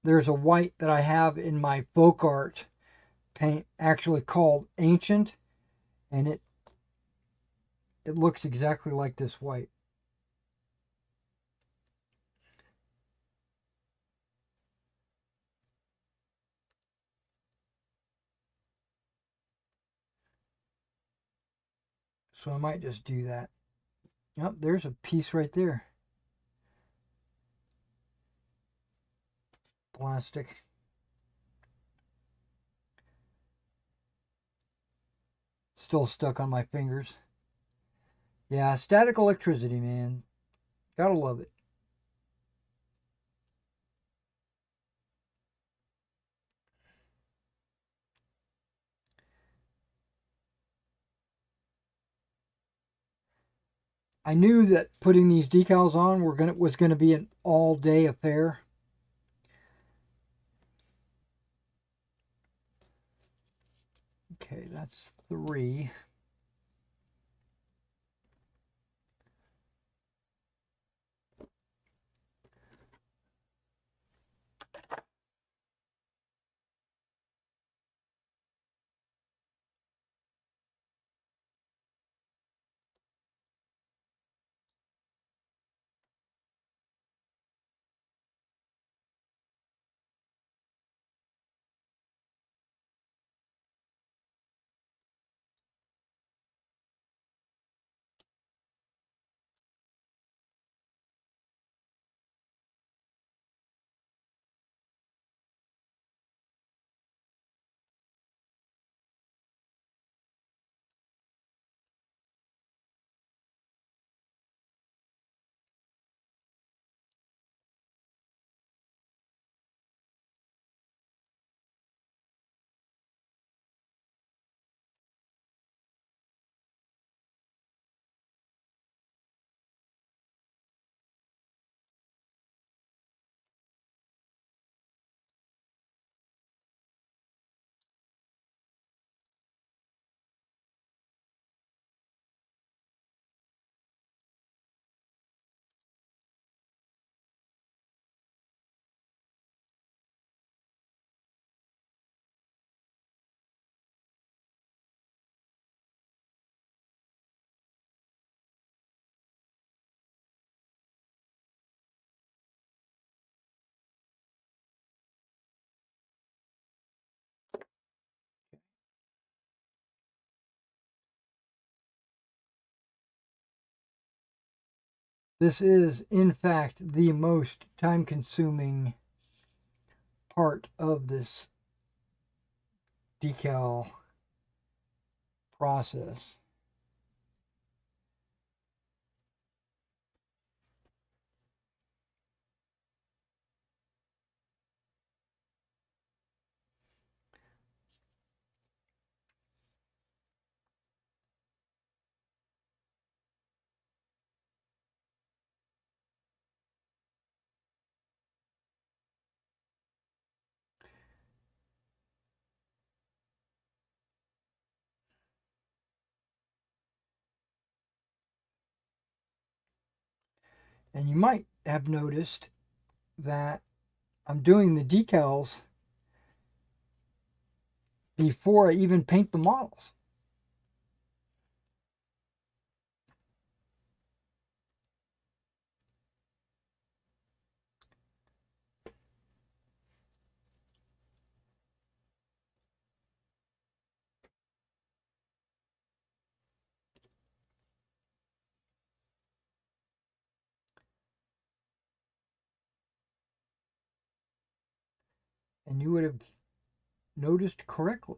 There's a white that I have in my folk art paint actually called Ancient, and it looks exactly like this white. So I might just do that. Yep, there's a piece right there. Plastic. Still stuck on my fingers. Yeah, static electricity, man. Gotta love it. I knew that putting these decals on was gonna be an all day affair. Okay, that's three. This is, in fact, the most time-consuming part of this decal process. And you might have noticed that I'm doing the decals before I even paint the models. And you would have noticed correctly.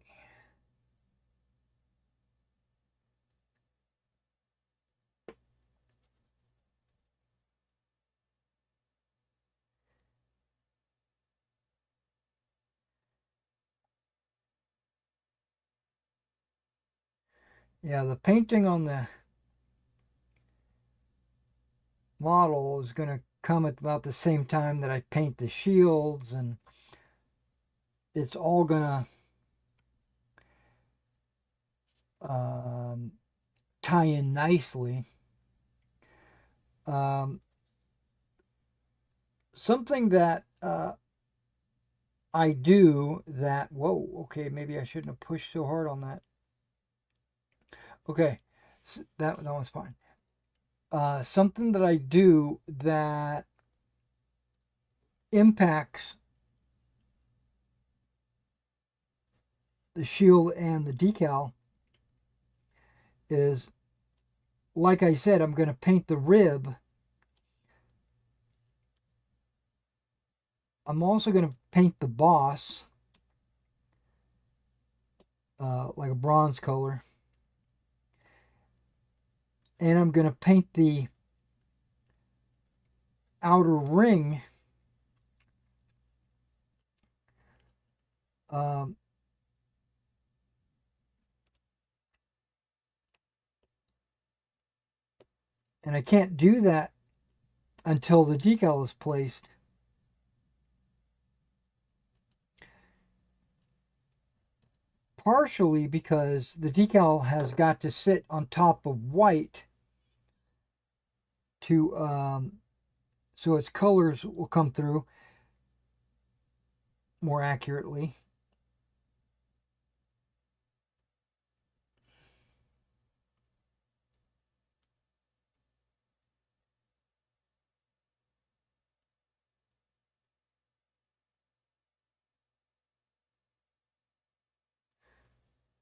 Yeah, the painting on the model is going to come at about the same time that I paint the shields, and it's all going to tie in nicely. Something that I do that, whoa, okay, maybe I shouldn't have pushed so hard on that. Okay, so that one's fine. Something that I do that impacts the shield and the decal is, like I said, I'm going to paint the rib. I'm also going to paint the boss like a bronze color. And I'm going to paint the outer ring um, and I can't do that until the decal is placed. Partially because the decal has got to sit on top of white to so its colors will come through more accurately.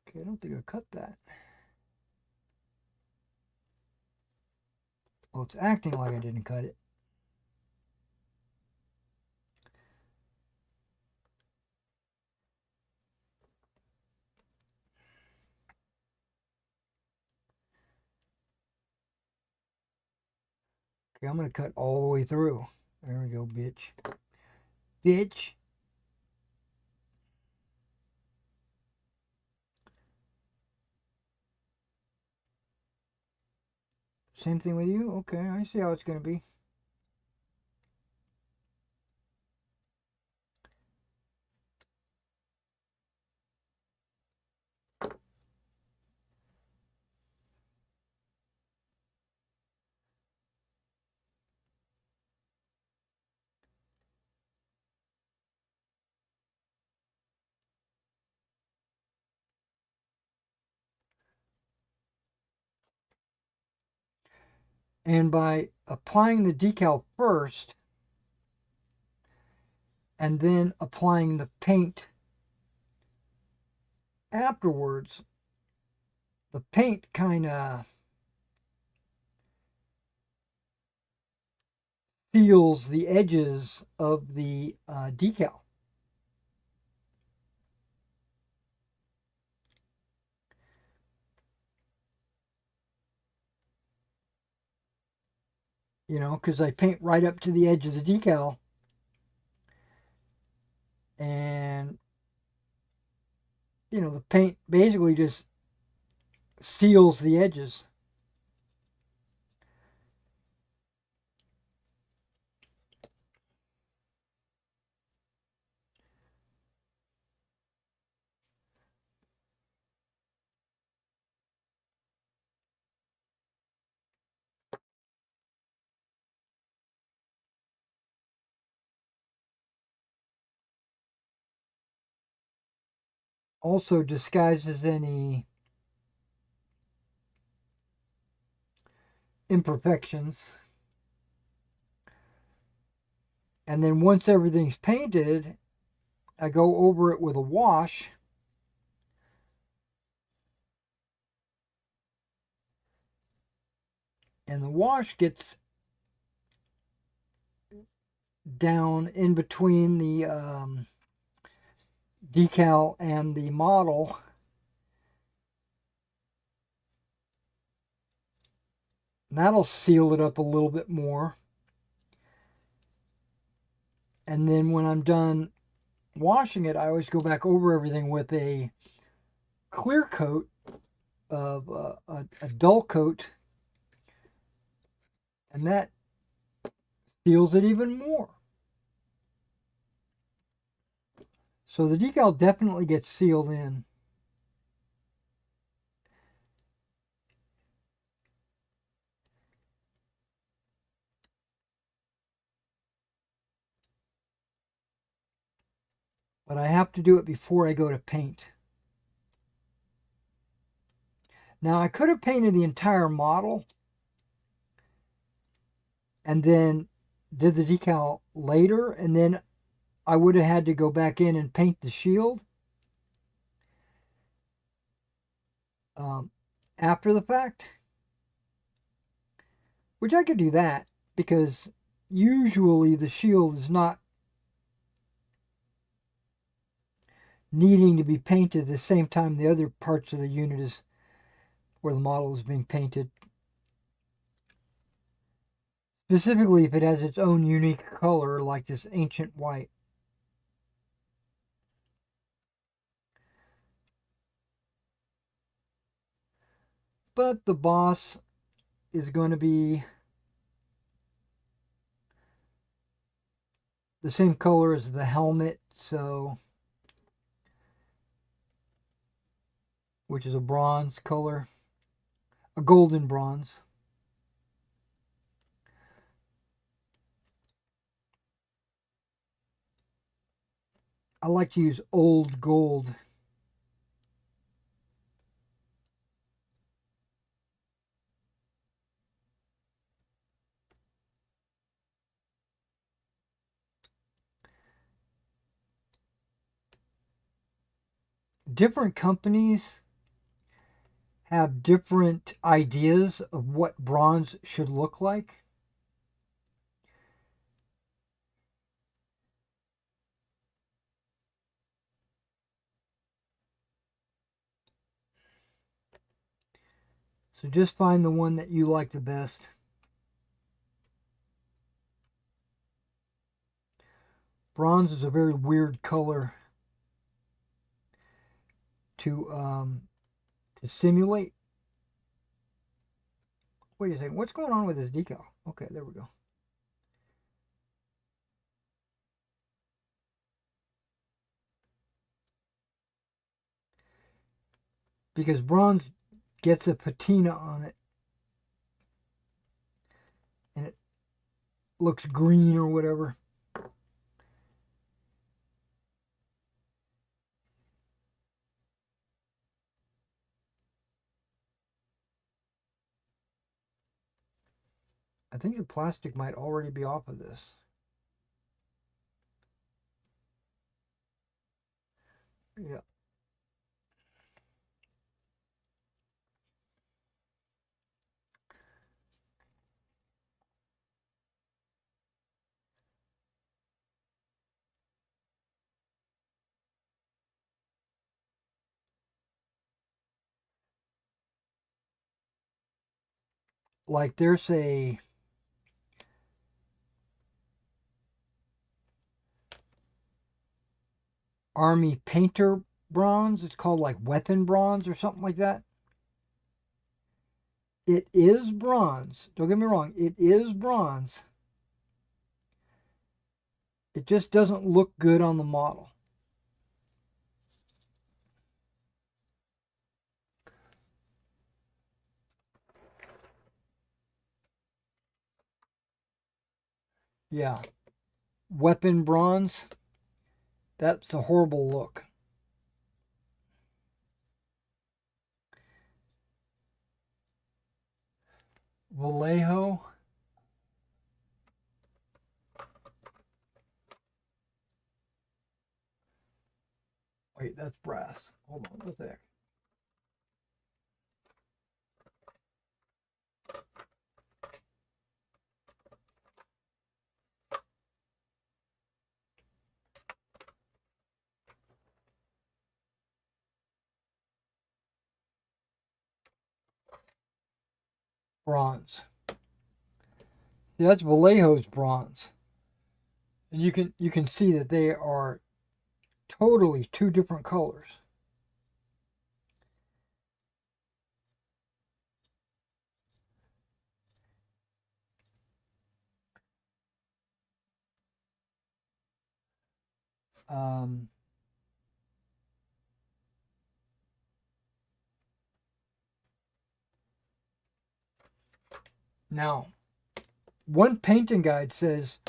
Okay, I don't think I cut that. Well, it's acting like I didn't cut it. Okay, I'm going to cut all the way through. There we go, bitch. Bitch. Same thing with you? Okay, I see how it's going to be. And by applying the decal first and then applying the paint afterwards, the paint kind of seals the edges of the decal. You know, because I paint right up to the edge of the decal, and you know, the paint basically just seals the edges. Also disguises any imperfections. And then once everything's painted, I go over it with a wash. And the wash gets down in between the decal and the model. That'll seal it up a little bit more. And then when I'm done washing it, I always go back over everything with a clear coat of a dull coat, and that seals it even more. So the decal definitely gets sealed in. But I have to do it before I go to paint. Now I could have painted the entire model and then did the decal later, and then I would have had to go back in and paint the shield after the fact, which I could do that because usually the shield is not needing to be painted at the same time the other parts of the unit is where the model is being painted. Specifically if it has its own unique color like this ancient white. But the boss is going to be the same color as the helmet, so which is a bronze color, a golden bronze. I like to use old gold. Different companies have different ideas of what bronze should look like. So just find the one that you like the best. Bronze is a very weird color to simulate. Wait a second, what's going on with this decal? Okay, there we go. Because bronze gets a patina on it and it looks green or whatever. I think the plastic might already be off of this. Yeah. like there's a army painter bronze. It's called like weapon bronze or something like that. It is bronze. Don't get me wrong. It is bronze. It just doesn't look good on the model. Yeah. Weapon bronze. That's a horrible look. Vallejo. Wait, that's brass. Hold on, what the heck? Bronze. See, that's Vallejo's bronze. And you can see that they are totally two different colors. Um, Now, one painting guide says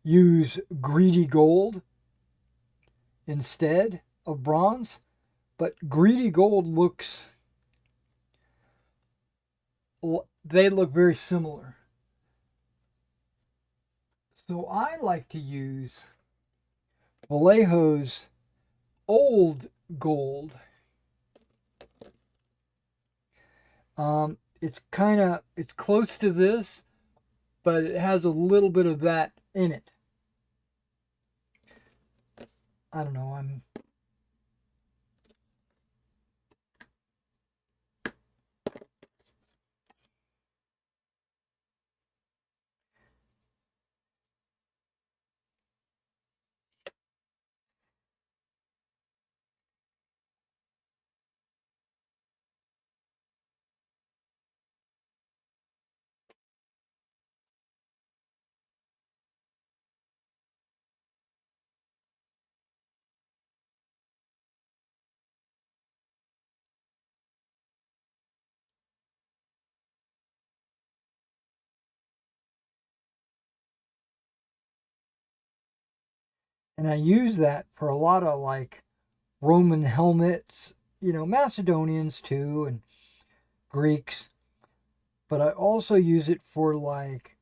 use greedy gold instead of bronze, but greedy gold looks, they look very similar. So I like to use Vallejo's old gold. It's close to this, but it has a little bit of that in it. I don't know. And I use that for a lot of like Roman helmets, Macedonians too, and Greeks. But I also use it for like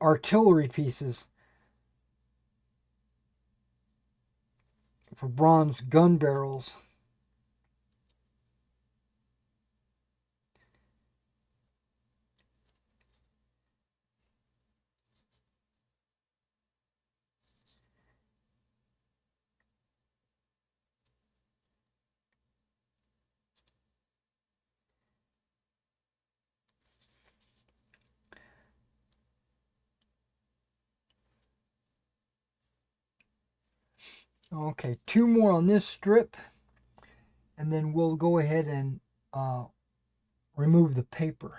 artillery pieces, for bronze gun barrels. Okay, two more on this strip, and then we'll go ahead and remove the paper.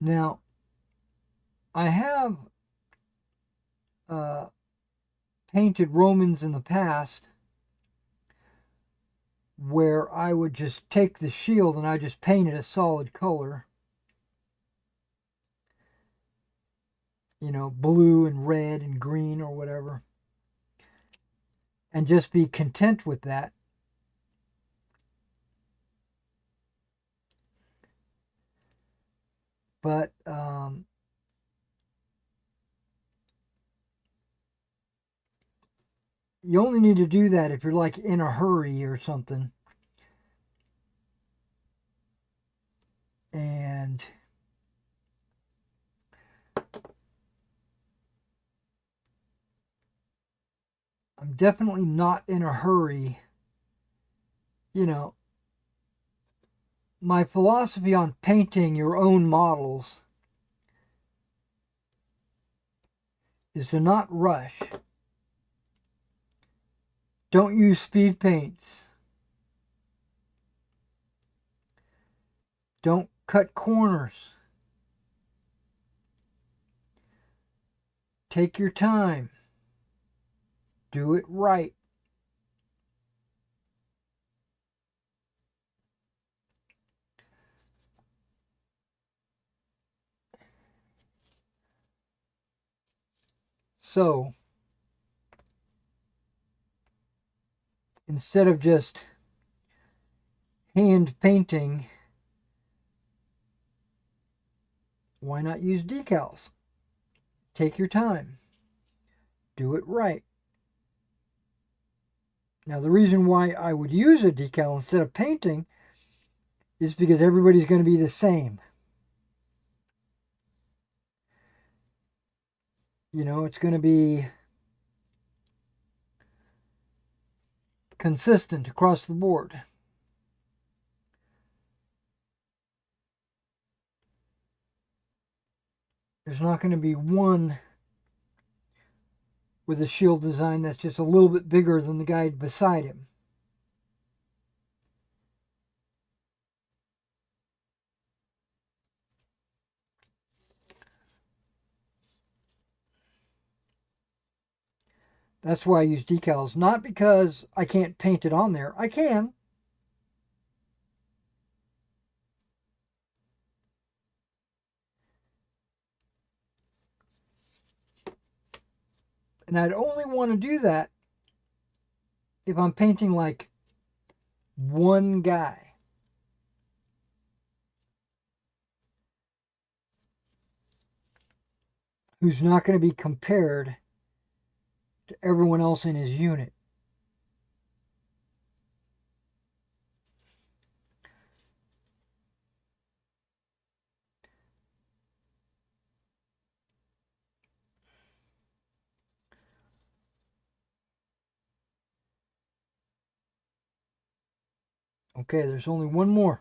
Now, I have painted Romans in the past where I would just take the shield and I just paint it a solid color. You know, blue and red and green or whatever. And just be content with that. But you only need to do that if you're like in a hurry or something. And I'm definitely not in a hurry. You know, my philosophy on painting your own models is to not rush. Don't use speed paints. Don't cut corners. Take your time. Do it right. So, instead of just hand painting, why not use decals? Take your time. Do it right. Now, the reason why I would use a decal instead of painting is because everybody's going to be the same. You know, it's going to be consistent across the board. There's not going to be one with a shield design that's just a little bit bigger than the guy beside him. That's why I use decals. Not because I can't paint it on there. I can. And I'd only want to do that if I'm painting like one guy. Who's not going to be compared to everyone else in his unit. Okay, there's only one more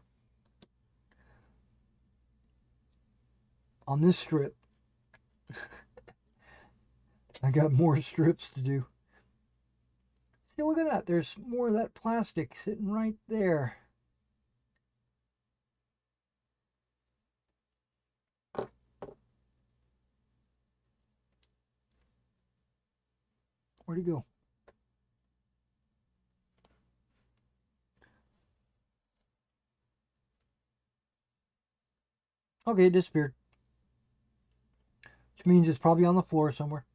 on this strip. I got more strips to do. See, look at that. There's more of that plastic sitting right there. Where'd he go? Okay, it disappeared. Which means it's probably on the floor somewhere.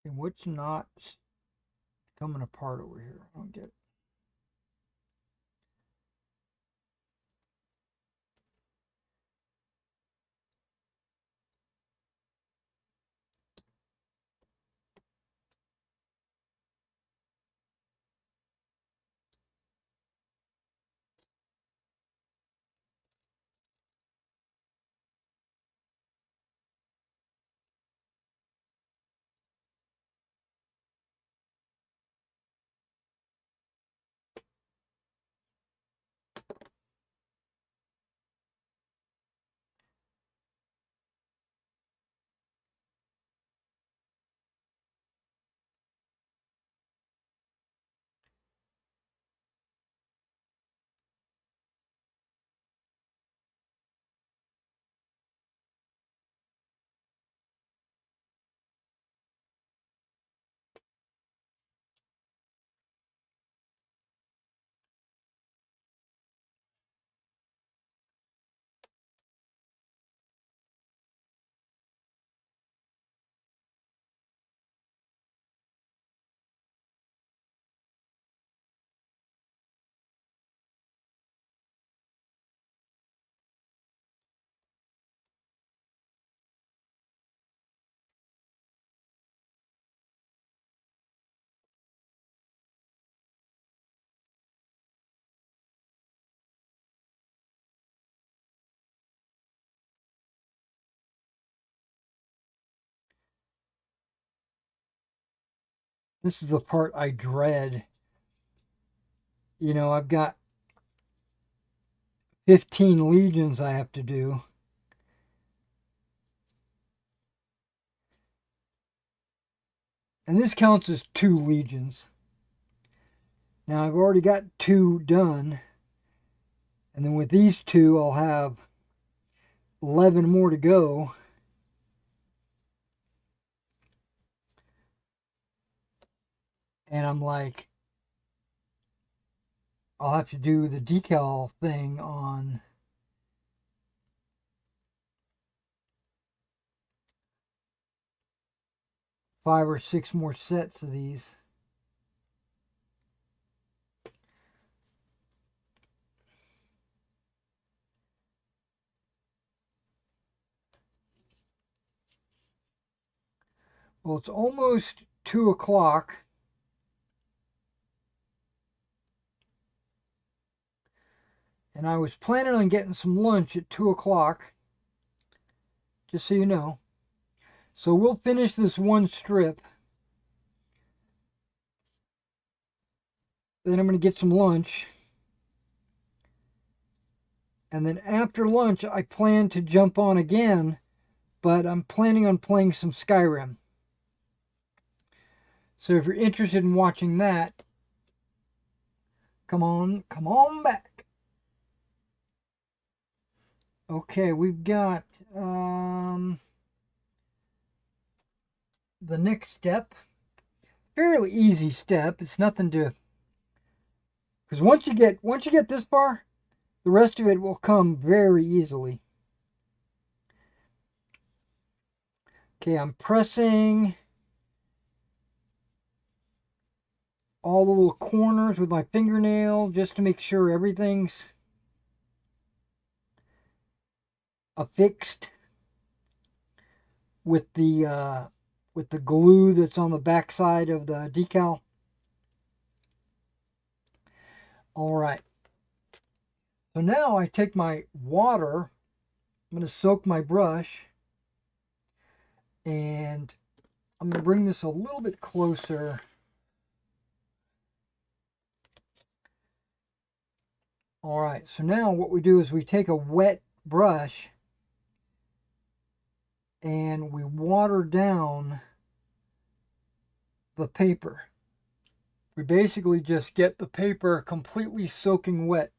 And what's not coming apart over here? I don't get it. This is the part I dread. You know, I've got 15 legions I have to do. And this counts as 2 legions. Now I've already got 2 done. And then with these 2, I'll have 11 more to go. And I'm like, I'll have to do the decal thing on five or six more sets of these. Well, it's almost 2 o'clock. And I was planning on getting some lunch at 2 o'clock. Just so you know. So we'll finish this one strip. Then I'm going to get some lunch. And then after lunch, I plan to jump on again. But I'm planning on playing some Skyrim. So if you're interested in watching that, come on back. Okay, we've got the next step. Fairly easy step. It's nothing to, because once you get this far, the rest of it will come very easily. Okay, I'm pressing all the little corners with my fingernail just to make sure everything's affixed with the glue that's on the back side of the decal. All right. So now I take my water. I'm going to soak my brush, and I'm going to bring this a little bit closer. All right, so now what we do is we take a wet brush and we water down the paper. We basically just get the paper completely soaking wet.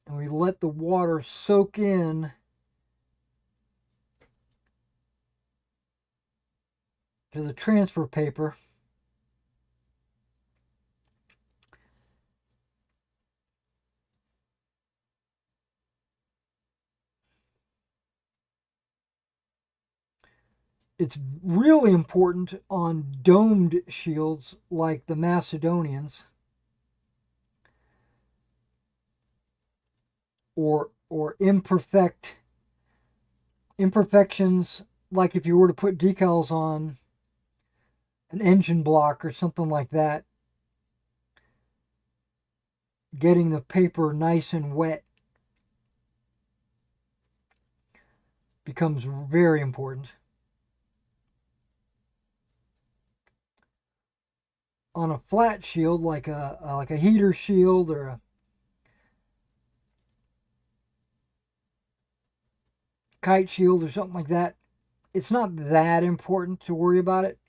And we let the water soak in to the transfer paper. It's really important on domed shields like the Macedonians, or imperfections, like if you were to put decals on an engine block or something like that, getting the paper nice and wet becomes very important. On a flat shield, like a heater shield or a kite shield or something like that, it's not that important to worry about it.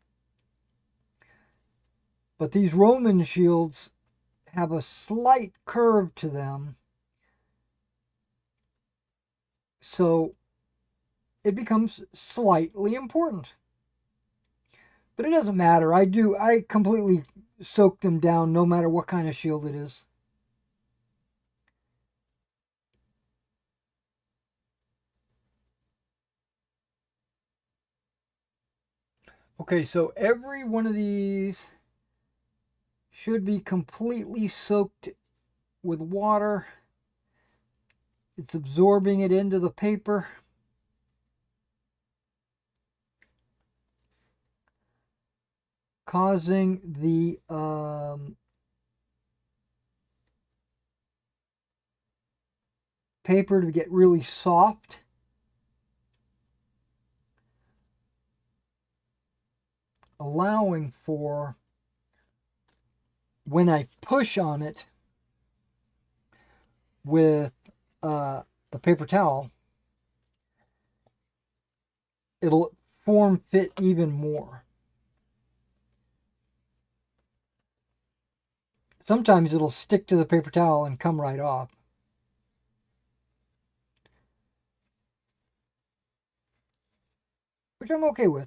But these Roman shields have a slight curve to them, so it becomes slightly important. But it doesn't matter. I completely soak them down no matter what kind of shield it is. Okay, so every one of these should be completely soaked with water. It's absorbing it into the paper. Causing the paper to get really soft. Allowing for, when I push on it with the paper towel, it'll form fit even more. Sometimes it'll stick to the paper towel and come right off. Which I'm okay with.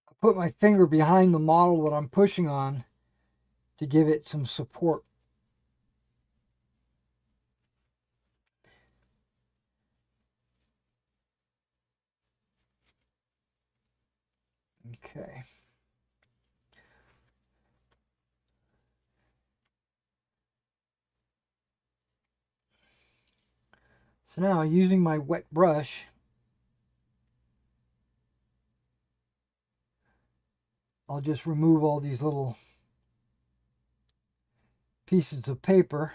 I put my finger behind the model that I'm pushing on to give it some support. Okay. So now, using my wet brush, I'll just remove all these little pieces of paper.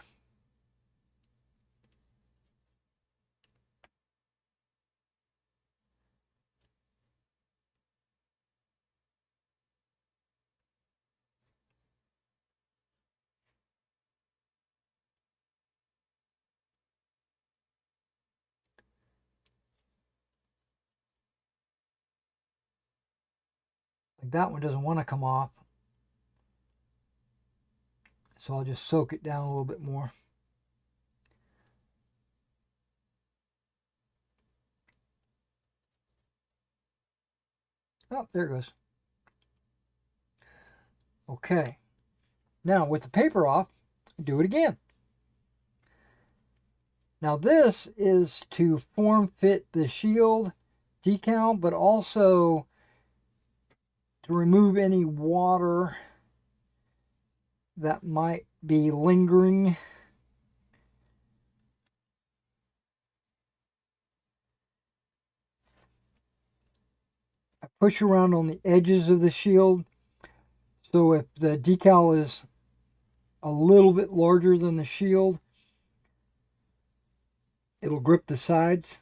Like that one doesn't want to come off. So I'll just soak it down a little bit more. Oh, there it goes. Okay. Now, with the paper off, do it again. Now, this is to form fit the shield decal, but also to remove any water that might be lingering. I push around on the edges of the shield, so if the decal is a little bit larger than the shield, it'll grip the sides.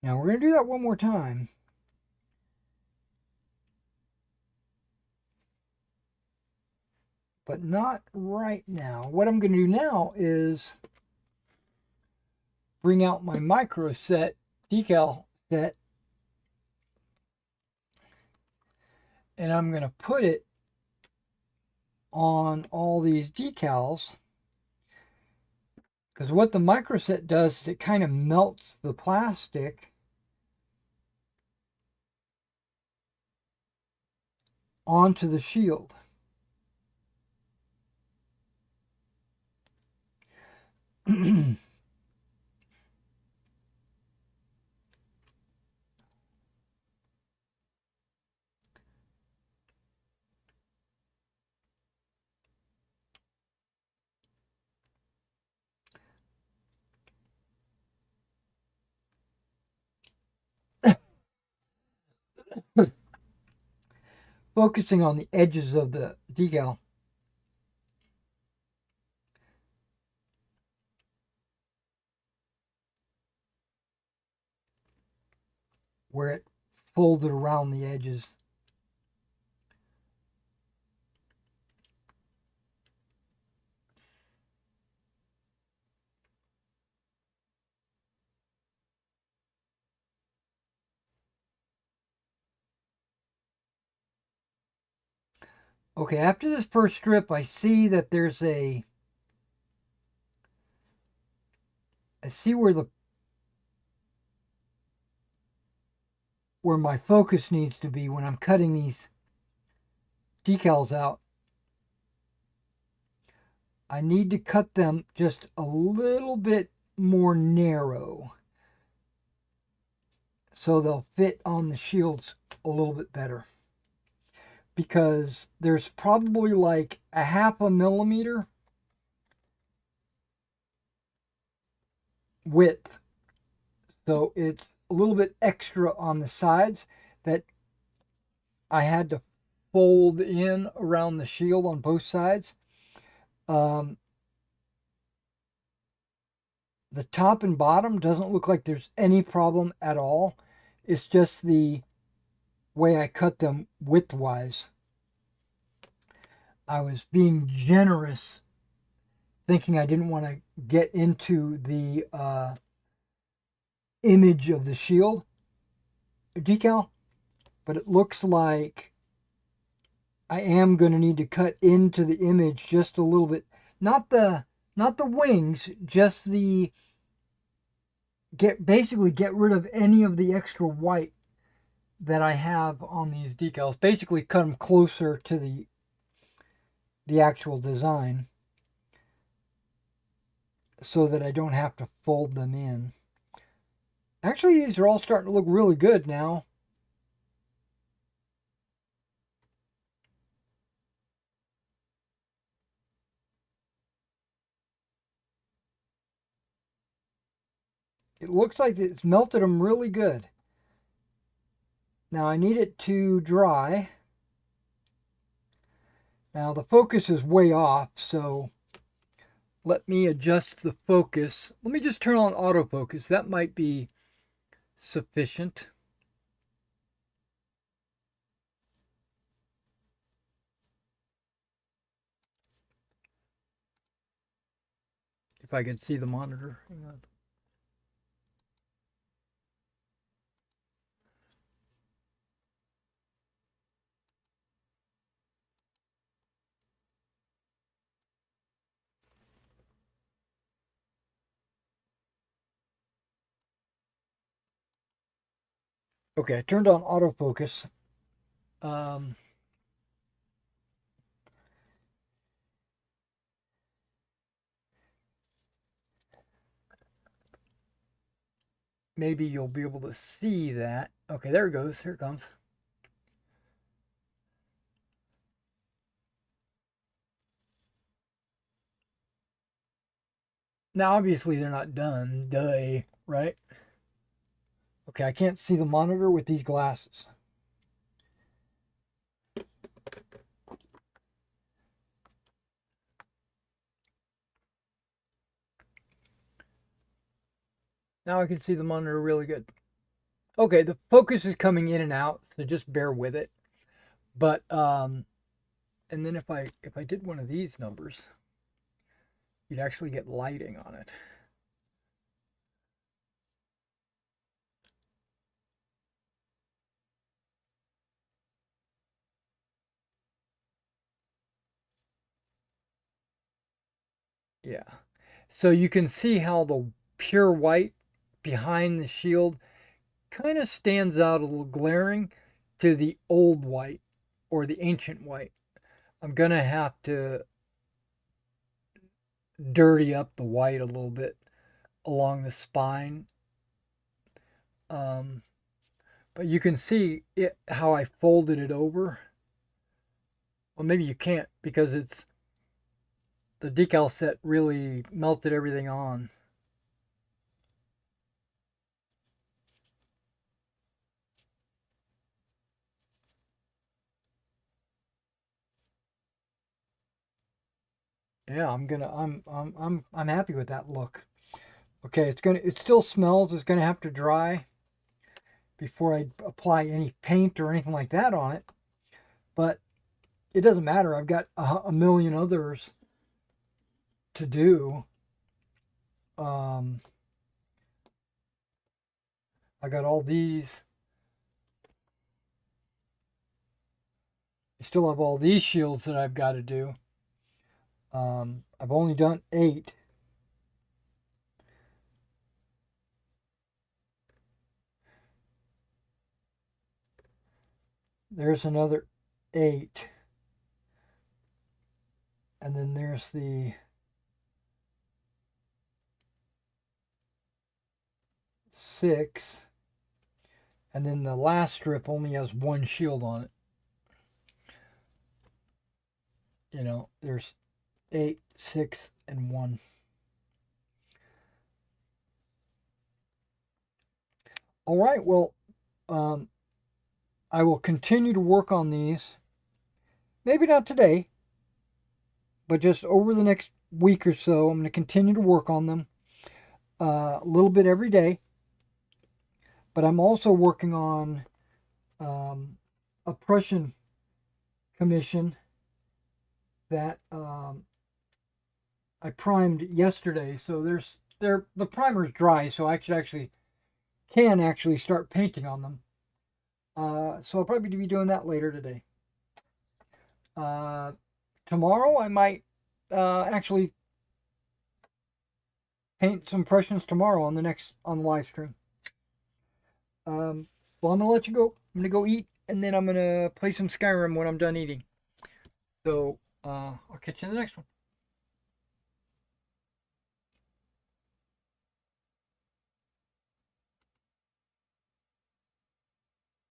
Now we're going to do that one more time. But not right now. What I'm going to do now is bring out my micro set, decal set, and I'm going to put it on all these decals. Because what the micro set does is it kind of melts the plastic onto the shield. Focusing on the edges of the decal. Where it folded around the edges. Okay, after this first strip, I see that there's I see where my focus needs to be when I'm cutting these decals out. I need to cut them just a little bit more narrow so they'll fit on the shields a little bit better. Because there's probably like a 1/2 millimeter width. So it's a little bit extra on the sides that I had to fold in around the shield on both sides. The top and bottom doesn't look like there's any problem at all. It's just the way I cut them width-wise. I was being generous, thinking I didn't want to get into the image of the shield decal, but it looks like I am going to need to cut into the image just a little bit. Not the wings, just basically get rid of any of the extra white that I have on these decals. Basically cut them closer to the actual design so that I don't have to fold them in. Actually, these are all starting to look really good now. It looks like it's melted them really good. Now I need it to dry. Now the focus is way off, so let me adjust the focus. Let me just turn on autofocus. That might be sufficient. If I can see the monitor. Hang on. Okay, I turned on autofocus. Maybe you'll be able to see that. Okay, there it goes. Here it comes. Now, obviously, they're not done. Duh, right? Okay, I can't see the monitor with these glasses. Now I can see the monitor really good. Okay, the focus is coming in and out, so just bear with it. But and then if I did one of these numbers, you'd actually get lighting on it. Yeah. So you can see how the pure white behind the shield kind of stands out a little glaring to the old white or the ancient white. I'm going to have to dirty up the white a little bit along the spine. Um, but you can see it how I folded it over. Well, maybe you can't because it's the decal set really melted everything on. Yeah, I'm happy with that look. Okay, it still smells. It's gonna have to dry before I apply any paint or anything like that on it. But it doesn't matter. I've got a million others to do. Um, I got all these. I still have all these shields that I've got to do. I've only done 8. There's another 8. And then there's the 6. And then the last strip only has 1 shield on it. You know, there's 8, 6, and 1. All right, well, I will continue to work on these. Maybe not today, but just over the next week or so, I'm going to continue to work on them a little bit every day. But I'm also working on a Prussian commission that I primed yesterday. So the primer's dry, so I can actually start painting on them. So I'll probably be doing that later today. Tomorrow I might actually paint some Prussians tomorrow on the live stream. Well, I'm gonna let you go. I'm gonna go eat, and then I'm gonna play some Skyrim when I'm done eating. So I'll catch you in the next one.